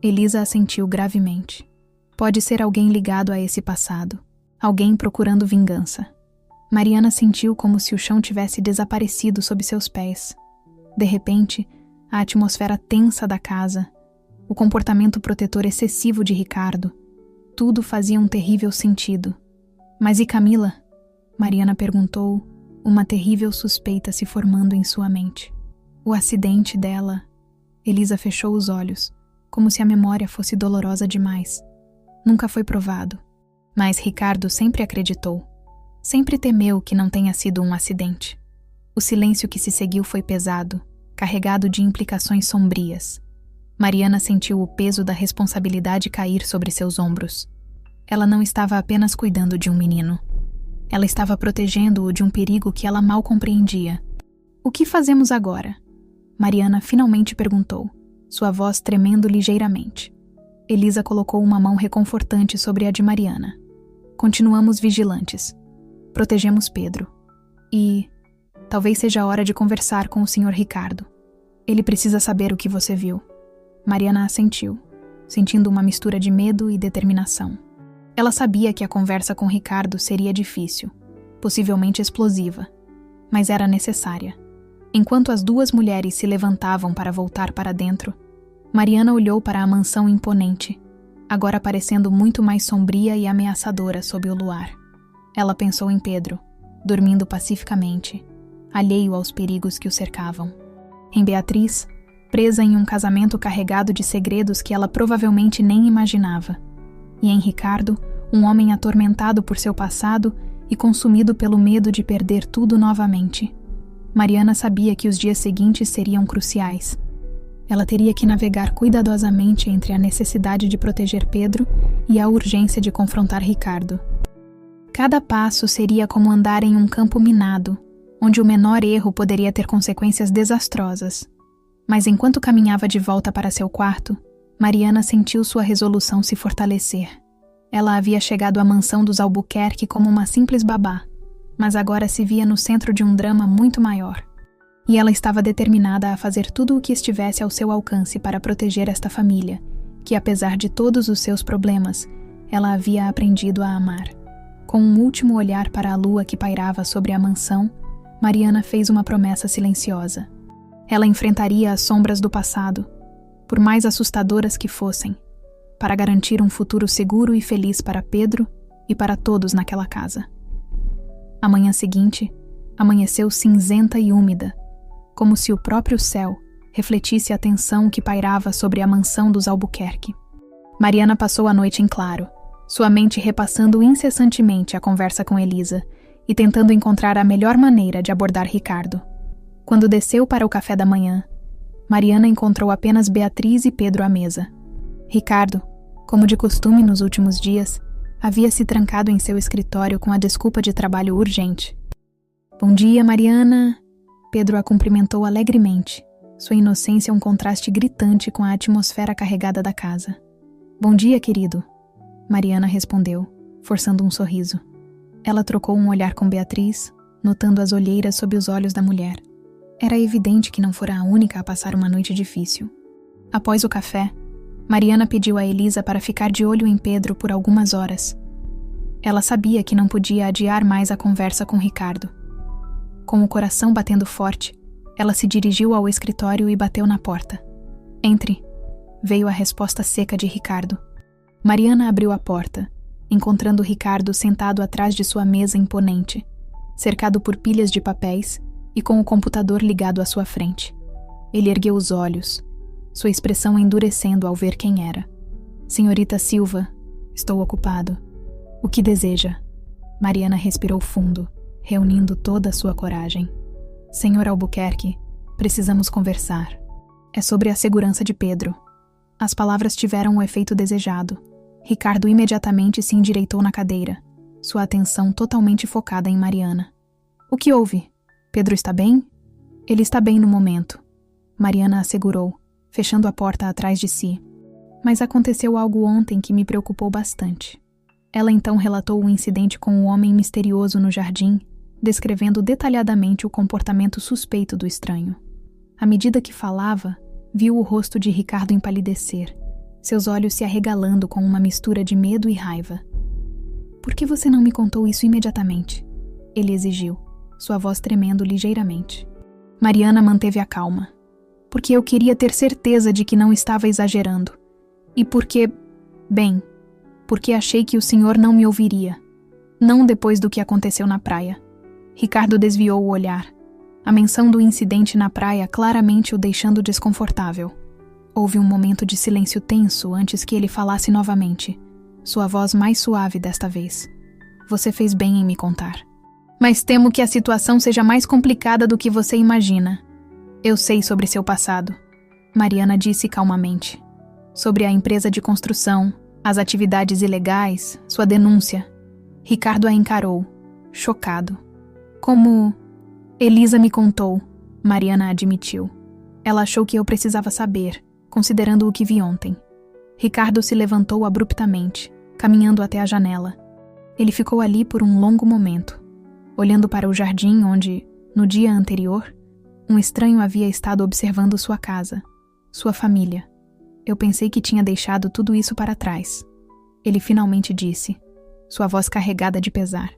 Elisa assentiu gravemente. Pode ser alguém ligado a esse passado. Alguém procurando vingança. Mariana sentiu como se o chão tivesse desaparecido sob seus pés. De repente, a atmosfera tensa da casa, o comportamento protetor excessivo de Ricardo, tudo fazia um terrível sentido. Mas e Camila? Mariana perguntou, uma terrível suspeita se formando em sua mente. O acidente dela... Elisa fechou os olhos, como se a memória fosse dolorosa demais. Nunca foi provado, mas Ricardo sempre acreditou. Sempre temeu que não tenha sido um acidente. O silêncio que se seguiu foi pesado, carregado de implicações sombrias. Mariana sentiu o peso da responsabilidade cair sobre seus ombros. Ela não estava apenas cuidando de um menino. Ela estava protegendo-o de um perigo que ela mal compreendia. O que fazemos agora? Mariana finalmente perguntou, sua voz tremendo ligeiramente. Elisa colocou uma mão reconfortante sobre a de Mariana. Continuamos vigilantes. Protegemos Pedro. E talvez seja a hora de conversar com o Sr. Ricardo. Ele precisa saber o que você viu. Mariana assentiu, sentindo uma mistura de medo e determinação. Ela sabia que a conversa com Ricardo seria difícil, possivelmente explosiva, mas era necessária. Enquanto as duas mulheres se levantavam para voltar para dentro, Mariana olhou para a mansão imponente, agora parecendo muito mais sombria e ameaçadora sob o luar. Ela pensou em Pedro, dormindo pacificamente, alheio aos perigos que o cercavam. Em Beatriz, presa em um casamento carregado de segredos que ela provavelmente nem imaginava. E em Ricardo, um homem atormentado por seu passado e consumido pelo medo de perder tudo novamente. Mariana sabia que os dias seguintes seriam cruciais. Ela teria que navegar cuidadosamente entre a necessidade de proteger Pedro e a urgência de confrontar Ricardo. Cada passo seria como andar em um campo minado, onde o menor erro poderia ter consequências desastrosas. Mas enquanto caminhava de volta para seu quarto, Mariana sentiu sua resolução se fortalecer. Ela havia chegado à mansão dos Albuquerque como uma simples babá, mas agora se via no centro de um drama muito maior. E ela estava determinada a fazer tudo o que estivesse ao seu alcance para proteger esta família, que apesar de todos os seus problemas, ela havia aprendido a amar. Com um último olhar para a lua que pairava sobre a mansão, Mariana fez uma promessa silenciosa. Ela enfrentaria as sombras do passado, por mais assustadoras que fossem, para garantir um futuro seguro e feliz para Pedro e para todos naquela casa. A manhã seguinte, amanheceu cinzenta e úmida, como se o próprio céu refletisse a tensão que pairava sobre a mansão dos Albuquerque. Mariana passou a noite em claro, sua mente repassando incessantemente a conversa com Elisa e tentando encontrar a melhor maneira de abordar Ricardo. Quando desceu para o café da manhã, Mariana encontrou apenas Beatriz e Pedro à mesa. Ricardo, como de costume nos últimos dias, havia se trancado em seu escritório com a desculpa de trabalho urgente. "Bom dia, Mariana." Pedro a cumprimentou alegremente, sua inocência um contraste gritante com a atmosfera carregada da casa. "Bom dia, querido." Mariana respondeu, forçando um sorriso. Ela trocou um olhar com Beatriz, notando as olheiras sob os olhos da mulher. Era evidente que não fora a única a passar uma noite difícil. Após o café, Mariana pediu a Elisa para ficar de olho em Pedro por algumas horas. Ela sabia que não podia adiar mais a conversa com Ricardo. Com o coração batendo forte, ela se dirigiu ao escritório e bateu na porta. "Entre", veio a resposta seca de Ricardo. Mariana abriu a porta, encontrando Ricardo sentado atrás de sua mesa imponente, cercado por pilhas de papéis e com o computador ligado à sua frente. Ele ergueu os olhos, sua expressão endurecendo ao ver quem era. "Senhorita Silva, estou ocupado. O que deseja?" Mariana respirou fundo, reunindo toda a sua coragem. "Senhor Albuquerque, precisamos conversar. É sobre a segurança de Pedro." As palavras tiveram o efeito desejado. Ricardo imediatamente se endireitou na cadeira, sua atenção totalmente focada em Mariana. "O que houve? Pedro está bem?" "Ele está bem no momento," Mariana assegurou, fechando a porta atrás de si. "Mas aconteceu algo ontem que me preocupou bastante." Ela então relatou o incidente com o homem misterioso no jardim, descrevendo detalhadamente o comportamento suspeito do estranho. À medida que falava, viu o rosto de Ricardo empalidecer, seus olhos se arregalando com uma mistura de medo e raiva. "Por que você não me contou isso imediatamente?" ele exigiu, sua voz tremendo ligeiramente. Mariana manteve a calma. "Porque eu queria ter certeza de que não estava exagerando. E porque achei que o senhor não me ouviria. Não depois do que aconteceu na praia." Ricardo desviou o olhar, a menção do incidente na praia claramente o deixando desconfortável. Houve um momento de silêncio tenso antes que ele falasse novamente, sua voz mais suave desta vez. "Você fez bem em me contar. Mas temo que a situação seja mais complicada do que você imagina. Eu sei sobre seu passado," Mariana disse calmamente. "Sobre a empresa de construção, as atividades ilegais, sua denúncia." Ricardo a encarou, chocado. "Como... Elisa me contou," Mariana admitiu. "Ela achou que eu precisava saber, considerando o que vi ontem." Ricardo se levantou abruptamente, caminhando até a janela. Ele ficou ali por um longo momento, olhando para o jardim onde, no dia anterior, um estranho havia estado observando sua casa, sua família. "Eu pensei que tinha deixado tudo isso para trás," ele finalmente disse, sua voz carregada de pesar.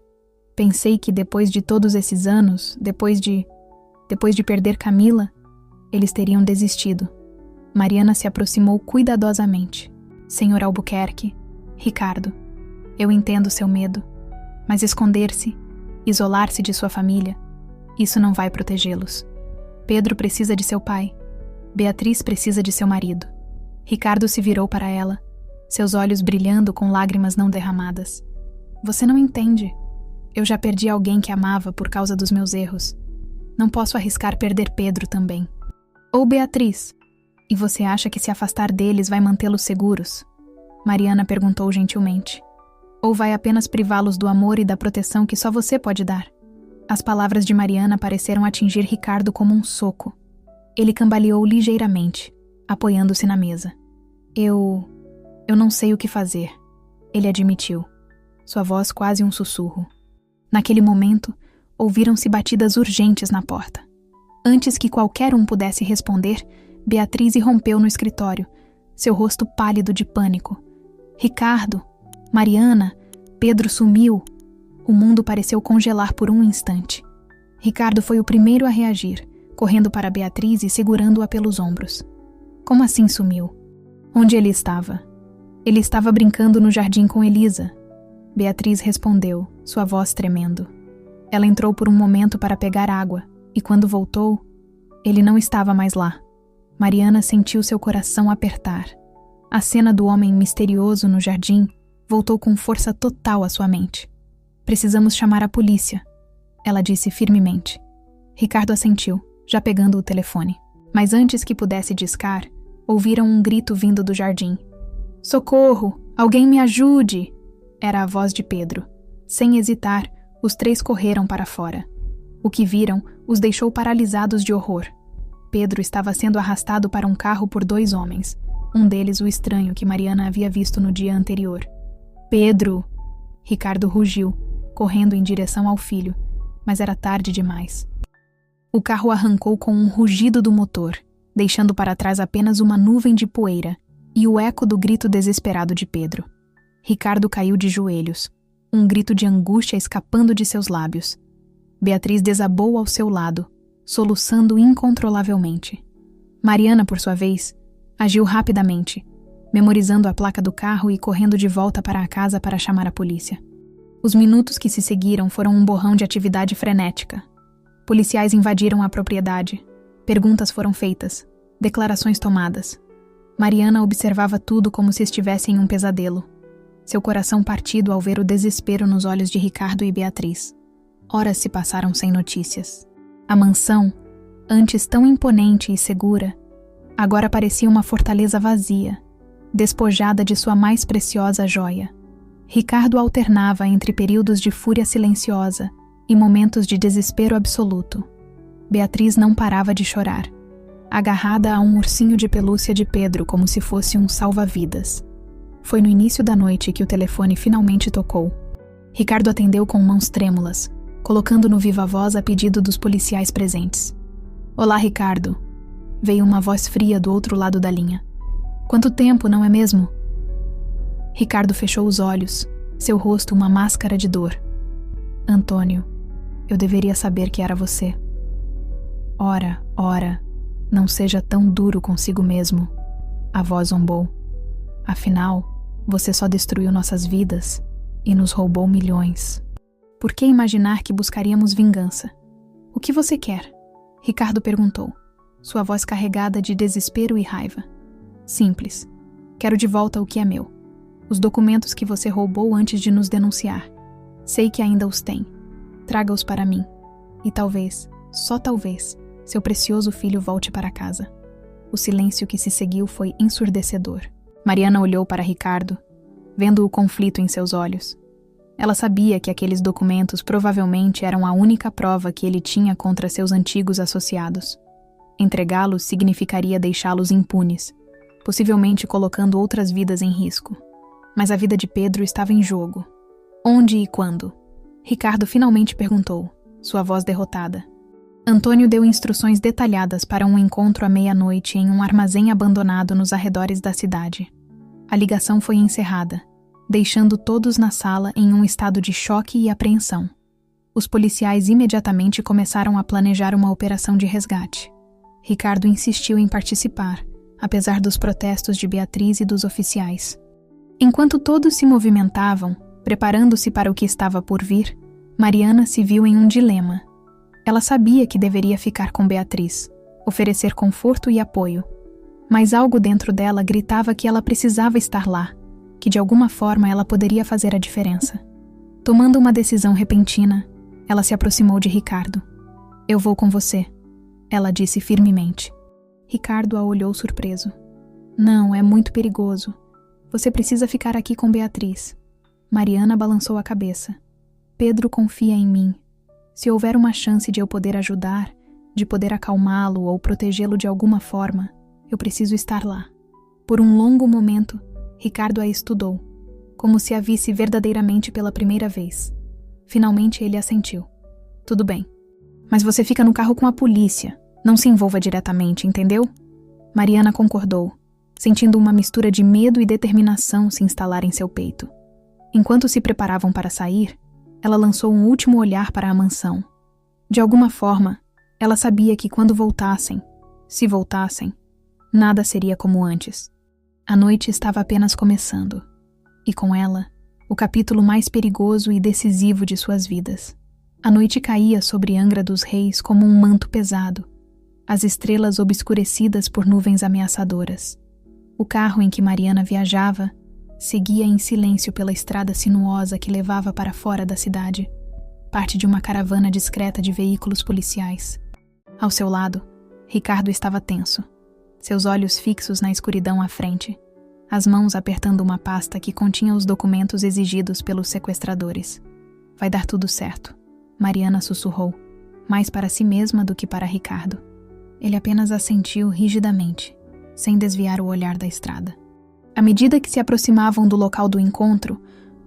"Pensei que depois de todos esses anos, depois de perder Camila, eles teriam desistido." Mariana se aproximou cuidadosamente. "Senhor Albuquerque, Ricardo, eu entendo seu medo, mas esconder-se, isolar-se de sua família, isso não vai protegê-los. Pedro precisa de seu pai. Beatriz precisa de seu marido." Ricardo se virou para ela, seus olhos brilhando com lágrimas não derramadas. "Você não entende. Eu já perdi alguém que amava por causa dos meus erros. Não posso arriscar perder Pedro também." "Ou Beatriz," E você acha que se afastar deles vai mantê-los seguros? Mariana perguntou gentilmente. Ou vai apenas privá-los do amor e da proteção que só você pode dar? As palavras de Mariana pareceram atingir Ricardo como um soco. Ele cambaleou ligeiramente, apoiando-se na mesa. Eu não sei o que fazer, ele admitiu, sua voz quase um sussurro. Naquele momento, ouviram-se batidas urgentes na porta. Antes que qualquer um pudesse responder, Beatriz irrompeu no escritório, seu rosto pálido de pânico. Ricardo, Mariana, Pedro sumiu. O mundo pareceu congelar por um instante. Ricardo foi o primeiro a reagir, correndo para Beatriz e segurando-a pelos ombros. Como assim sumiu? Onde ele estava? Ele estava brincando no jardim com Elisa. Beatriz respondeu, sua voz tremendo. Ela entrou por um momento para pegar água, e quando voltou, ele não estava mais lá. Mariana sentiu seu coração apertar. A cena do homem misterioso no jardim voltou com força total à sua mente. Precisamos chamar a polícia, ela disse firmemente. Ricardo assentiu, já pegando o telefone. Mas antes que pudesse discar, ouviram um grito vindo do jardim. Socorro! Alguém me ajude! Era a voz de Pedro. Sem hesitar, os três correram para fora. O que viram os deixou paralisados de horror. Pedro estava sendo arrastado para um carro por 2 homens, um deles o estranho que Mariana havia visto no dia anterior. Pedro! Ricardo rugiu, correndo em direção ao filho, mas era tarde demais. O carro arrancou com um rugido do motor, deixando para trás apenas uma nuvem de poeira e o eco do grito desesperado de Pedro. Ricardo caiu de joelhos, um grito de angústia escapando de seus lábios. Beatriz desabou ao seu lado, soluçando incontrolavelmente. Mariana, por sua vez, agiu rapidamente, memorizando a placa do carro e correndo de volta para a casa para chamar a polícia. Os minutos que se seguiram foram um borrão de atividade frenética. Policiais invadiram a propriedade. Perguntas foram feitas. Declarações tomadas. Mariana observava tudo como se estivesse em um pesadelo. Seu coração partido ao ver o desespero nos olhos de Ricardo e Beatriz. Horas se passaram sem notícias. A mansão, antes tão imponente e segura, agora parecia uma fortaleza vazia, despojada de sua mais preciosa joia. Ricardo alternava entre períodos de fúria silenciosa e momentos de desespero absoluto. Beatriz não parava de chorar, agarrada a um ursinho de pelúcia de Pedro como se fosse um salva-vidas. Foi no início da noite que o telefone finalmente tocou. Ricardo atendeu com mãos trêmulas, colocando no viva voz a pedido dos policiais presentes. Olá, Ricardo. Veio uma voz fria do outro lado da linha. Quanto tempo, não é mesmo? Ricardo fechou os olhos, seu rosto uma máscara de dor. Antônio, eu deveria saber que era você. Ora, não seja tão duro consigo mesmo. A voz zombou. Afinal, você só destruiu nossas vidas e nos roubou milhões. Por que imaginar que buscaríamos vingança? O que você quer? Ricardo perguntou, sua voz carregada de desespero e raiva. Simples. Quero de volta o que é meu. Os documentos que você roubou antes de nos denunciar. Sei que ainda os tem. Traga-os para mim. E talvez, só talvez, seu precioso filho volte para casa. O silêncio que se seguiu foi ensurdecedor. Mariana olhou para Ricardo, vendo o conflito em seus olhos. Ela sabia que aqueles documentos provavelmente eram a única prova que ele tinha contra seus antigos associados. Entregá-los significaria deixá-los impunes, possivelmente colocando outras vidas em risco. Mas a vida de Pedro estava em jogo. Onde e quando? Ricardo finalmente perguntou, sua voz derrotada. Antônio deu instruções detalhadas para um encontro à meia-noite em um armazém abandonado nos arredores da cidade. A ligação foi encerrada, deixando todos na sala em um estado de choque e apreensão. Os policiais imediatamente começaram a planejar uma operação de resgate. Ricardo insistiu em participar, apesar dos protestos de Beatriz e dos oficiais. Enquanto todos se movimentavam, preparando-se para o que estava por vir, Mariana se viu em um dilema. Ela sabia que deveria ficar com Beatriz, oferecer conforto e apoio, mas algo dentro dela gritava que ela precisava estar lá, que de alguma forma ela poderia fazer a diferença. Tomando uma decisão repentina, ela se aproximou de Ricardo. Eu vou com você, ela disse firmemente. Ricardo a olhou surpreso. Não, é muito perigoso. Você precisa ficar aqui com Beatriz. Mariana balançou a cabeça. Pedro confia em mim. Se houver uma chance de eu poder ajudar, de poder acalmá-lo ou protegê-lo de alguma forma, eu preciso estar lá. Por um longo momento, Ricardo a estudou, como se a visse verdadeiramente pela primeira vez. Finalmente ele assentiu. Tudo bem. Mas você fica no carro com a polícia. Não se envolva diretamente, entendeu? Mariana concordou, sentindo uma mistura de medo e determinação se instalar em seu peito. Enquanto se preparavam para sair, ela lançou um último olhar para a mansão. De alguma forma, ela sabia que quando voltassem, se voltassem, nada seria como antes. A noite estava apenas começando, e com ela, o capítulo mais perigoso e decisivo de suas vidas. A noite caía sobre Angra dos Reis como um manto pesado, as estrelas obscurecidas por nuvens ameaçadoras. O carro em que Mariana viajava seguia em silêncio pela estrada sinuosa que levava para fora da cidade, parte de uma caravana discreta de veículos policiais. Ao seu lado, Ricardo estava tenso, seus olhos fixos na escuridão à frente, as mãos apertando uma pasta que continha os documentos exigidos pelos sequestradores. Vai dar tudo certo, Mariana sussurrou, mais para si mesma do que para Ricardo. Ele apenas assentiu rigidamente, sem desviar o olhar da estrada. À medida que se aproximavam do local do encontro,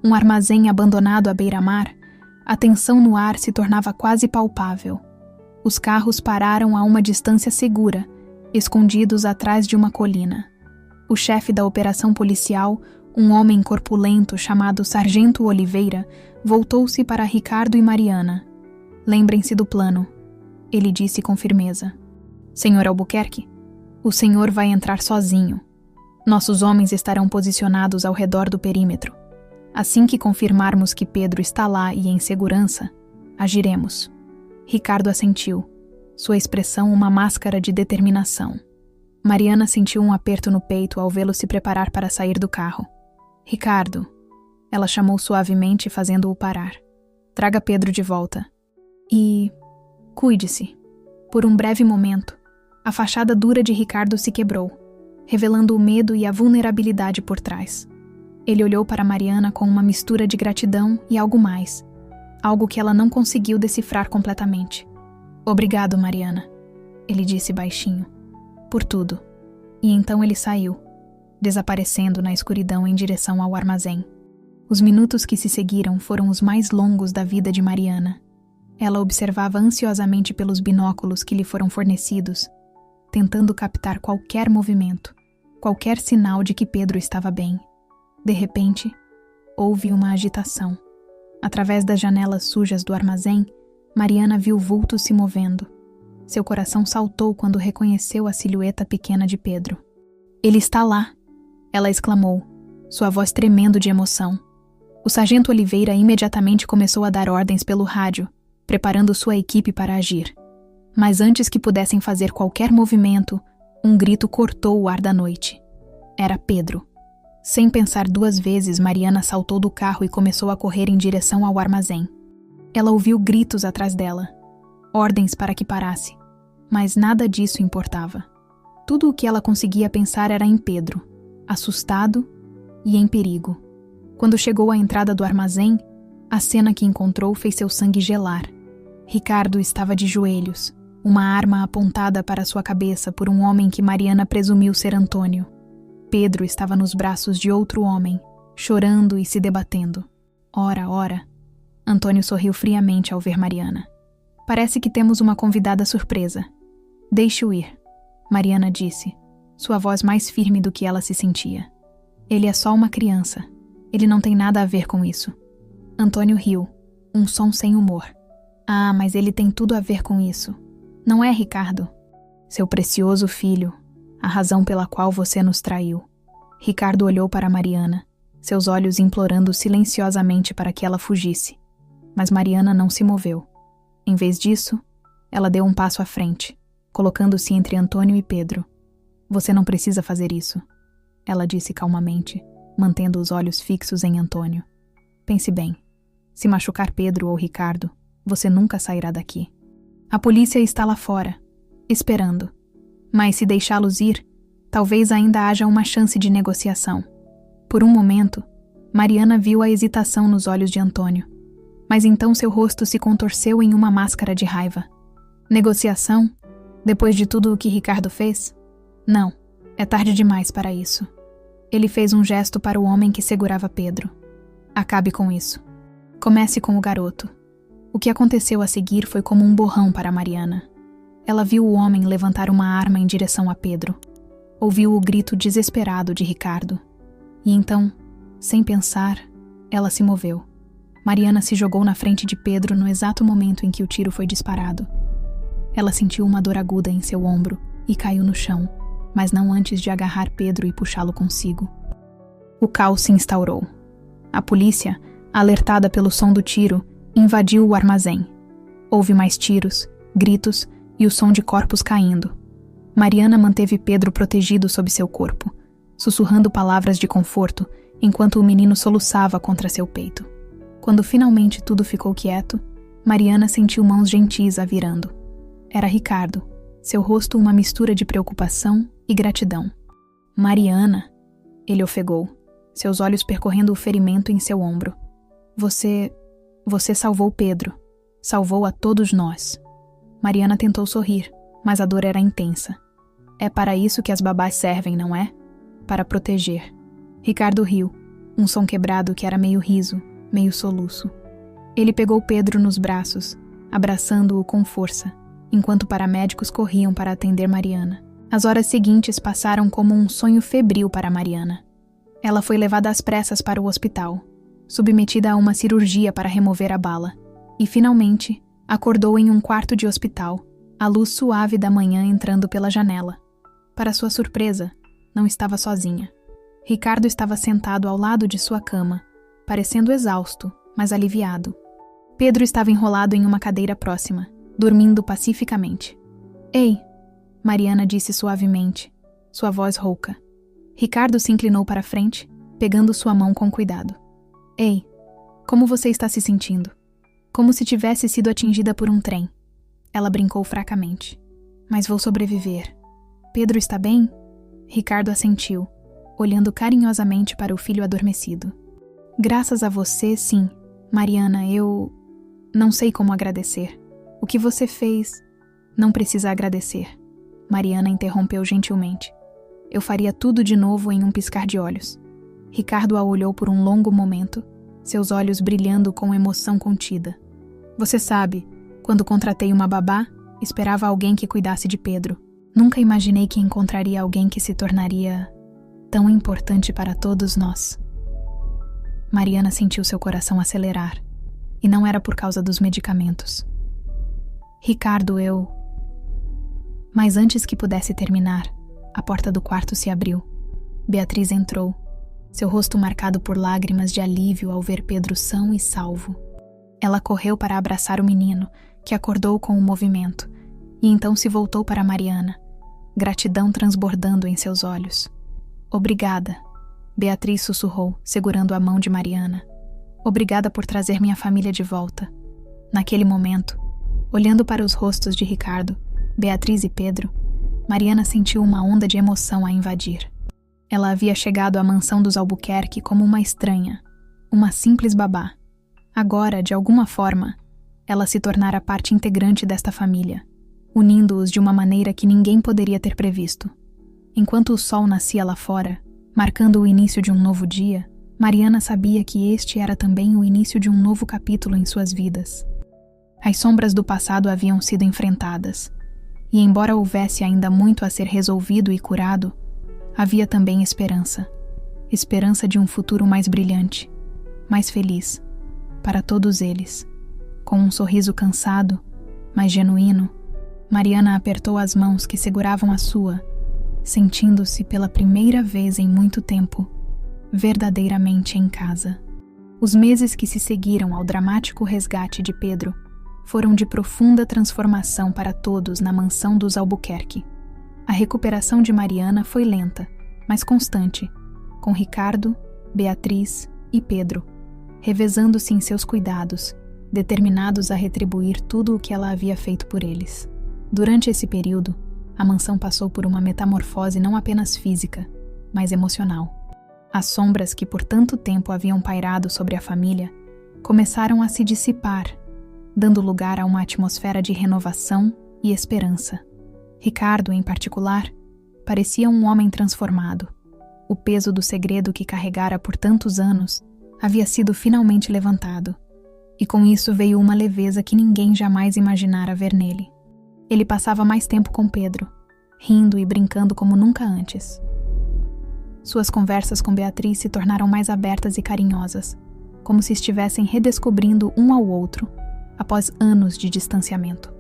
um armazém abandonado à beira-mar, a tensão no ar se tornava quase palpável. Os carros pararam a uma distância segura, escondidos atrás de uma colina. O chefe da operação policial, um homem corpulento chamado Sargento Oliveira, voltou-se para Ricardo e Mariana. Lembrem-se do plano, ele disse com firmeza. Senhor Albuquerque, o senhor vai entrar sozinho. Nossos homens estarão posicionados ao redor do perímetro. Assim que confirmarmos que Pedro está lá e em segurança, agiremos. Ricardo assentiu, sua expressão uma máscara de determinação. Mariana sentiu um aperto no peito ao vê-lo se preparar para sair do carro. Ricardo, ela chamou suavemente, fazendo-o parar. Traga Pedro de volta. E cuide-se. Por um breve momento, a fachada dura de Ricardo se quebrou, revelando o medo e a vulnerabilidade por trás. Ele olhou para Mariana com uma mistura de gratidão e algo mais, algo que ela não conseguiu decifrar completamente. Obrigado, Mariana, ele disse baixinho, por tudo. E então ele saiu, desaparecendo na escuridão em direção ao armazém. Os minutos que se seguiram foram os mais longos da vida de Mariana. Ela observava ansiosamente pelos binóculos que lhe foram fornecidos, tentando captar qualquer movimento, qualquer sinal de que Pedro estava bem. De repente, houve uma agitação. Através das janelas sujas do armazém, Mariana viu vultos se movendo. Seu coração saltou quando reconheceu a silhueta pequena de Pedro. Ele está lá, ela exclamou, sua voz tremendo de emoção. O sargento Oliveira imediatamente começou a dar ordens pelo rádio, preparando sua equipe para agir. Mas antes que pudessem fazer qualquer movimento, um grito cortou o ar da noite. Era Pedro. Sem pensar duas vezes, Mariana saltou do carro e começou a correr em direção ao armazém. Ela ouviu gritos atrás dela, ordens para que parasse, mas nada disso importava. Tudo o que ela conseguia pensar era em Pedro, assustado e em perigo. Quando chegou à entrada do armazém, a cena que encontrou fez seu sangue gelar. Ricardo estava de joelhos, uma arma apontada para sua cabeça por um homem que Mariana presumiu ser Antônio. Pedro estava nos braços de outro homem, chorando e se debatendo. Ora, ora. Antônio sorriu friamente ao ver Mariana. Parece que temos uma convidada surpresa. Deixe-o ir, Mariana disse, sua voz mais firme do que ela se sentia. Ele é só uma criança. Ele não tem nada a ver com isso. Antônio riu, um som sem humor. Ah, mas ele tem tudo a ver com isso. Não é, Ricardo? Seu precioso filho, a razão pela qual você nos traiu. Ricardo olhou para Mariana, seus olhos implorando silenciosamente para que ela fugisse. Mas Mariana não se moveu. Em vez disso, ela deu um passo à frente, colocando-se entre Antônio e Pedro. Você não precisa fazer isso, ela disse calmamente, mantendo os olhos fixos em Antônio. Pense bem. Se machucar Pedro ou Ricardo, você nunca sairá daqui. A polícia está lá fora, esperando. Mas se deixá-los ir, talvez ainda haja uma chance de negociação. Por um momento, Mariana viu a hesitação nos olhos de Antônio, mas então seu rosto se contorceu em uma máscara de raiva. Negociação? Depois de tudo o que Ricardo fez? Não, é tarde demais para isso. Ele fez um gesto para o homem que segurava Pedro. Acabe com isso. Comece com o garoto. O que aconteceu a seguir foi como um borrão para Mariana. Ela viu o homem levantar uma arma em direção a Pedro. Ouviu o grito desesperado de Ricardo. E então, sem pensar, ela se moveu. Mariana se jogou na frente de Pedro no exato momento em que o tiro foi disparado. Ela sentiu uma dor aguda em seu ombro e caiu no chão, mas não antes de agarrar Pedro e puxá-lo consigo. O caos se instaurou. A polícia, alertada pelo som do tiro, invadiu o armazém. Houve mais tiros, gritos e o som de corpos caindo. Mariana manteve Pedro protegido sob seu corpo, sussurrando palavras de conforto enquanto o menino soluçava contra seu peito. Quando finalmente tudo ficou quieto, Mariana sentiu mãos gentis a virando. Era Ricardo, seu rosto uma mistura de preocupação e gratidão. Mariana, ele ofegou, seus olhos percorrendo o ferimento em seu ombro. Você salvou Pedro. Salvou a todos nós. Mariana tentou sorrir, mas a dor era intensa. É para isso que as babás servem, não é? Para proteger. Ricardo riu, um som quebrado que era meio riso, meio soluço. Ele pegou Pedro nos braços, abraçando-o com força, enquanto paramédicos corriam para atender Mariana. As horas seguintes passaram como um sonho febril para Mariana. Ela foi levada às pressas para o hospital, submetida a uma cirurgia para remover a bala, e finalmente acordou em um quarto de hospital, a luz suave da manhã entrando pela janela. Para sua surpresa, não estava sozinha. Ricardo estava sentado ao lado de sua cama, parecendo exausto, mas aliviado. Pedro estava enrolado em uma cadeira próxima, dormindo pacificamente. Ei, Mariana disse suavemente, sua voz rouca. Ricardo se inclinou para a frente, pegando sua mão com cuidado. Ei, como você está se sentindo? Como se tivesse sido atingida por um trem. Ela brincou fracamente. Mas vou sobreviver. Pedro está bem? Ricardo assentiu, olhando carinhosamente para o filho adormecido. Graças a você, sim. Mariana, eu não sei como agradecer. O que você fez, não precisa agradecer. Mariana interrompeu gentilmente. Eu faria tudo de novo em um piscar de olhos. Ricardo a olhou por um longo momento, seus olhos brilhando com emoção contida. Você sabe, quando contratei uma babá, esperava alguém que cuidasse de Pedro. Nunca imaginei que encontraria alguém que se tornaria tão importante para todos nós. Mariana sentiu seu coração acelerar, e não era por causa dos medicamentos. Ricardo, Mas antes que pudesse terminar, a porta do quarto se abriu. Beatriz entrou, seu rosto marcado por lágrimas de alívio ao ver Pedro são e salvo. Ela correu para abraçar o menino, que acordou com o movimento, e então se voltou para Mariana, gratidão transbordando em seus olhos. Obrigada, Beatriz sussurrou, segurando a mão de Mariana. Obrigada por trazer minha família de volta. Naquele momento, olhando para os rostos de Ricardo, Beatriz e Pedro, Mariana sentiu uma onda de emoção a invadir. Ela havia chegado à mansão dos Albuquerque como uma estranha, uma simples babá. Agora, de alguma forma, ela se tornara parte integrante desta família, unindo-os de uma maneira que ninguém poderia ter previsto. Enquanto o sol nascia lá fora, marcando o início de um novo dia, Mariana sabia que este era também o início de um novo capítulo em suas vidas. As sombras do passado haviam sido enfrentadas, e embora houvesse ainda muito a ser resolvido e curado, havia também esperança. Esperança de um futuro mais brilhante, mais feliz, para todos eles. Com um sorriso cansado, mas genuíno, Mariana apertou as mãos que seguravam a sua, sentindo-se pela primeira vez em muito tempo, verdadeiramente em casa. Os meses que se seguiram ao dramático resgate de Pedro foram de profunda transformação para todos na mansão dos Albuquerque. A recuperação de Mariana foi lenta, mas constante, com Ricardo, Beatriz e Pedro, revezando-se em seus cuidados, determinados a retribuir tudo o que ela havia feito por eles. Durante esse período, A mansão passou por uma metamorfose não apenas física, mas emocional. As sombras que por tanto tempo haviam pairado sobre a família começaram a se dissipar, dando lugar a uma atmosfera de renovação e esperança. Ricardo, em particular, parecia um homem transformado. O peso do segredo que carregara por tantos anos havia sido finalmente levantado, e com isso veio uma leveza que ninguém jamais imaginara ver nele. Ele passava mais tempo com Pedro, rindo e brincando como nunca antes. Suas conversas com Beatriz se tornaram mais abertas e carinhosas, como se estivessem redescobrindo um ao outro, após anos de distanciamento.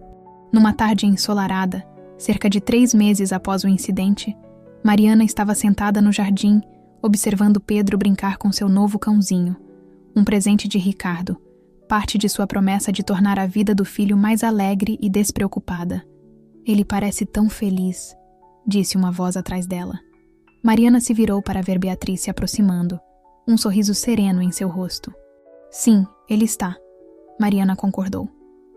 Numa tarde ensolarada, cerca de 3 meses após o incidente, Mariana estava sentada no jardim, observando Pedro brincar com seu novo cãozinho, um presente de Ricardo, parte de sua promessa de tornar a vida do filho mais alegre e despreocupada. Ele parece tão feliz, disse uma voz atrás dela. Mariana se virou para ver Beatriz se aproximando, um sorriso sereno em seu rosto. Sim, ele está, Mariana concordou,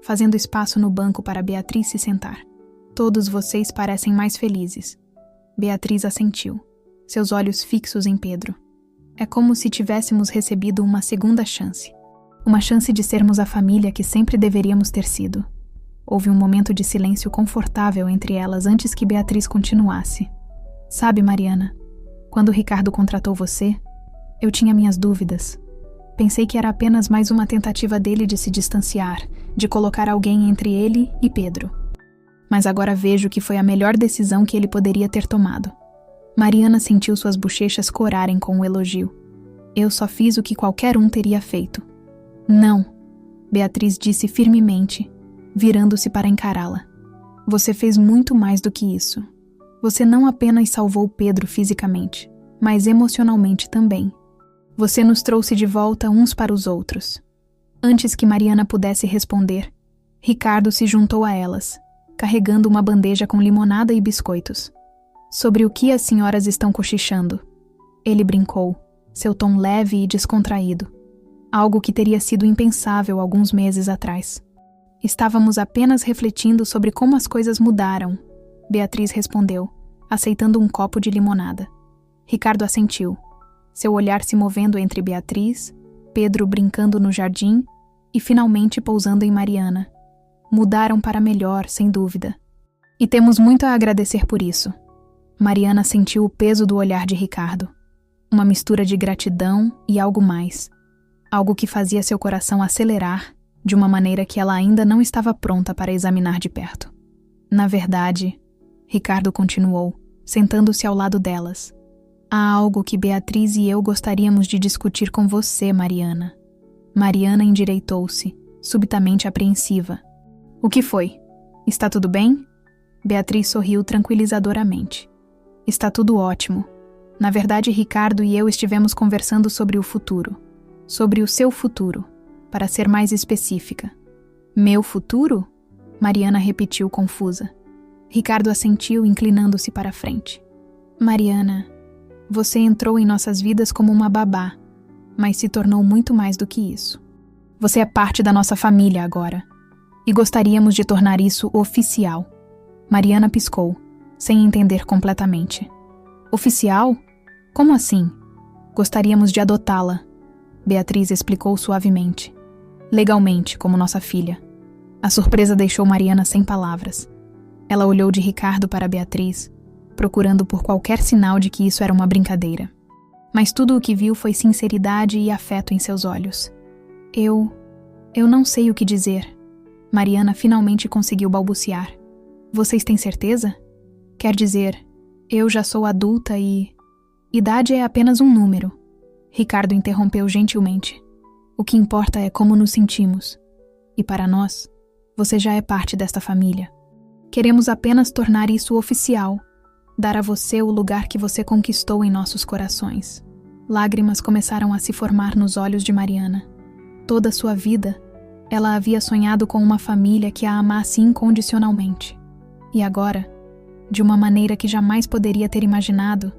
fazendo espaço no banco para Beatriz se sentar. Todos vocês parecem mais felizes. Beatriz assentiu, seus olhos fixos em Pedro. É como se tivéssemos recebido uma segunda chance. Uma chance de sermos a família que sempre deveríamos ter sido. Houve um momento de silêncio confortável entre elas antes que Beatriz continuasse. Sabe, Mariana, quando Ricardo contratou você, eu tinha minhas dúvidas. Pensei que era apenas mais uma tentativa dele de se distanciar, de colocar alguém entre ele e Pedro. Mas agora vejo que foi a melhor decisão que ele poderia ter tomado. Mariana sentiu suas bochechas corarem com o elogio. Eu só fiz o que qualquer um teria feito. Não, Beatriz disse firmemente, virando-se para encará-la. Você fez muito mais do que isso. Você não apenas salvou Pedro fisicamente, mas emocionalmente também. Você nos trouxe de volta uns para os outros. Antes que Mariana pudesse responder, Ricardo se juntou a elas, carregando uma bandeja com limonada e biscoitos. Sobre o que as senhoras estão cochichando? Ele brincou, seu tom leve e descontraído. Algo que teria sido impensável alguns meses atrás. Estávamos apenas refletindo sobre como as coisas mudaram, Beatriz respondeu, aceitando um copo de limonada. Ricardo assentiu, seu olhar se movendo entre Beatriz, Pedro brincando no jardim e finalmente pousando em Mariana. Mudaram para melhor, sem dúvida. E temos muito a agradecer por isso. Mariana sentiu o peso do olhar de Ricardo. Uma mistura de gratidão e algo mais. Algo que fazia seu coração acelerar de uma maneira que ela ainda não estava pronta para examinar de perto. Na verdade, Ricardo continuou, sentando-se ao lado delas. Há algo que Beatriz e eu gostaríamos de discutir com você, Mariana. Mariana endireitou-se, subitamente apreensiva. O que foi? Está tudo bem? Beatriz sorriu tranquilizadoramente. Está tudo ótimo. Na verdade, Ricardo e eu estivemos conversando sobre o futuro. Sobre o seu futuro, para ser mais específica. Meu futuro? Mariana repetiu confusa. Ricardo assentiu, inclinando-se para a frente. Mariana, você entrou em nossas vidas como uma babá, mas se tornou muito mais do que isso. Você é parte da nossa família agora, e gostaríamos de tornar isso oficial. Mariana piscou, sem entender completamente. Oficial? Como assim? Gostaríamos de adotá-la. Beatriz explicou suavemente. Legalmente, como nossa filha. A surpresa deixou Mariana sem palavras. Ela olhou de Ricardo para Beatriz, procurando por qualquer sinal de que isso era uma brincadeira. Mas tudo o que viu foi sinceridade e afeto em seus olhos. Eu não sei o que dizer. Mariana finalmente conseguiu balbuciar. Vocês têm certeza? Quer dizer, eu já sou adulta e... idade é apenas um número. Ricardo interrompeu gentilmente. O que importa é como nos sentimos. E para nós, você já é parte desta família. Queremos apenas tornar isso oficial, dar a você o lugar que você conquistou em nossos corações. Lágrimas começaram a se formar nos olhos de Mariana. Toda a sua vida, ela havia sonhado com uma família que a amasse incondicionalmente. E agora, de uma maneira que jamais poderia ter imaginado,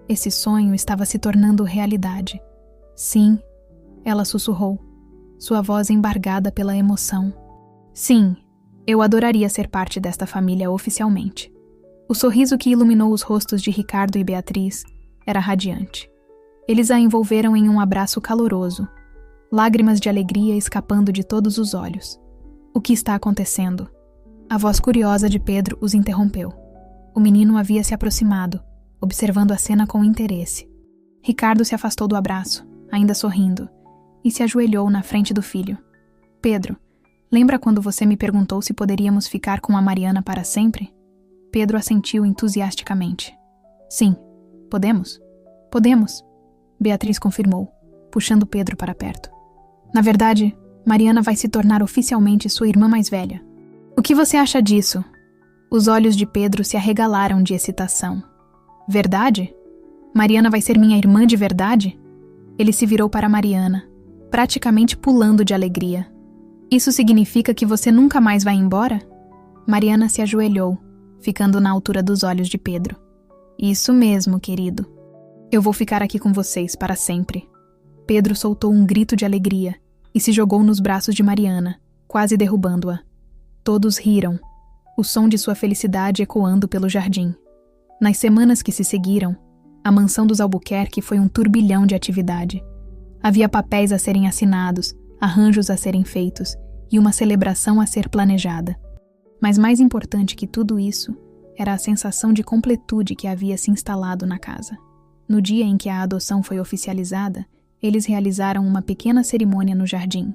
esse sonho estava se tornando realidade. Sim, ela sussurrou, sua voz embargada pela emoção. Sim, eu adoraria ser parte desta família oficialmente. O sorriso que iluminou os rostos de Ricardo e Beatriz era radiante. Eles a envolveram em um abraço caloroso, lágrimas de alegria escapando de todos os olhos. O que está acontecendo? A voz curiosa de Pedro os interrompeu. O menino havia se aproximado, observando a cena com interesse. Ricardo se afastou do abraço, ainda sorrindo, e se ajoelhou na frente do filho. Pedro, lembra quando você me perguntou se poderíamos ficar com a Mariana para sempre? Pedro assentiu entusiasticamente. Sim, podemos? Podemos, Beatriz confirmou, puxando Pedro para perto. Na verdade, Mariana vai se tornar oficialmente sua irmã mais velha. O que você acha disso? Os olhos de Pedro se arregalaram de excitação. Verdade? Mariana vai ser minha irmã de verdade? Ele se virou para Mariana, praticamente pulando de alegria. Isso significa que você nunca mais vai embora? Mariana se ajoelhou, ficando na altura dos olhos de Pedro. Isso mesmo, querido. Eu vou ficar aqui com vocês para sempre. Pedro soltou um grito de alegria e se jogou nos braços de Mariana, quase derrubando-a. Todos riram, o som de sua felicidade ecoando pelo jardim. Nas semanas que se seguiram, a mansão dos Albuquerque foi um turbilhão de atividade. Havia papéis a serem assinados, arranjos a serem feitos e uma celebração a ser planejada. Mas mais importante que tudo isso era a sensação de completude que havia se instalado na casa. No dia em que a adoção foi oficializada, eles realizaram uma pequena cerimônia no jardim.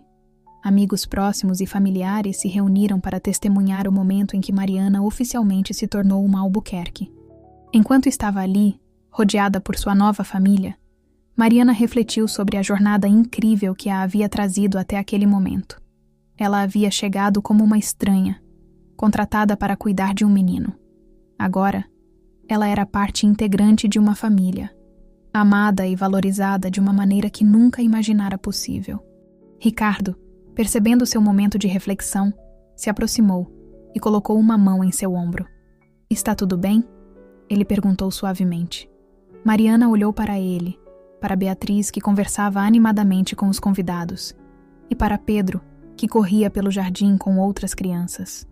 Amigos próximos e familiares se reuniram para testemunhar o momento em que Mariana oficialmente se tornou uma Albuquerque. Enquanto estava ali, rodeada por sua nova família, Mariana refletiu sobre a jornada incrível que a havia trazido até aquele momento. Ela havia chegado como uma estranha, contratada para cuidar de um menino. Agora, ela era parte integrante de uma família, amada e valorizada de uma maneira que nunca imaginara possível. Ricardo, percebendo seu momento de reflexão, se aproximou e colocou uma mão em seu ombro. "Está tudo bem?" Ele perguntou suavemente. Mariana olhou para ele, para Beatriz, que conversava animadamente com os convidados, e para Pedro, que corria pelo jardim com outras crianças.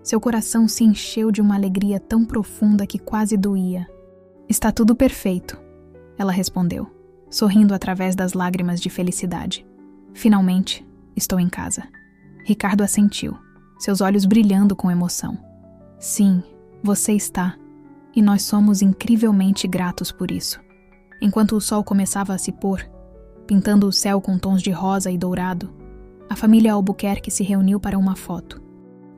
Seu coração se encheu de uma alegria tão profunda que quase doía. "Está tudo perfeito", ela respondeu, sorrindo através das lágrimas de felicidade. "Finalmente, estou em casa." Ricardo assentiu, seus olhos brilhando com emoção. "Sim, você está, e nós somos incrivelmente gratos por isso." Enquanto o sol começava a se pôr, pintando o céu com tons de rosa e dourado, a família Albuquerque se reuniu para uma foto.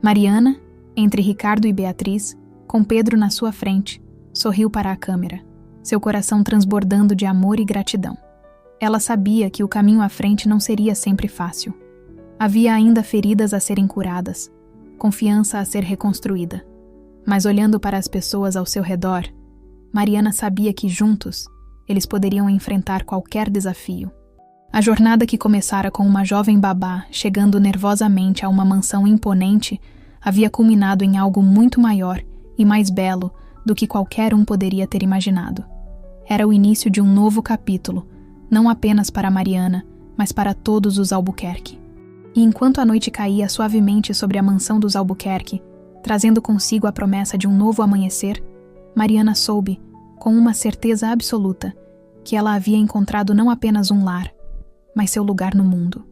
Mariana, entre Ricardo e Beatriz, com Pedro na sua frente, sorriu para a câmera, seu coração transbordando de amor e gratidão. Ela sabia que o caminho à frente não seria sempre fácil. Havia ainda feridas a serem curadas, confiança a ser reconstruída. Mas olhando para as pessoas ao seu redor, Mariana sabia que juntos eles poderiam enfrentar qualquer desafio. A jornada que começara com uma jovem babá chegando nervosamente a uma mansão imponente havia culminado em algo muito maior e mais belo do que qualquer um poderia ter imaginado. Era o início de um novo capítulo, não apenas para Mariana, mas para todos os Albuquerque. E enquanto a noite caía suavemente sobre a mansão dos Albuquerque, trazendo consigo a promessa de um novo amanhecer, Mariana soube, com uma certeza absoluta, que ela havia encontrado não apenas um lar, mas seu lugar no mundo.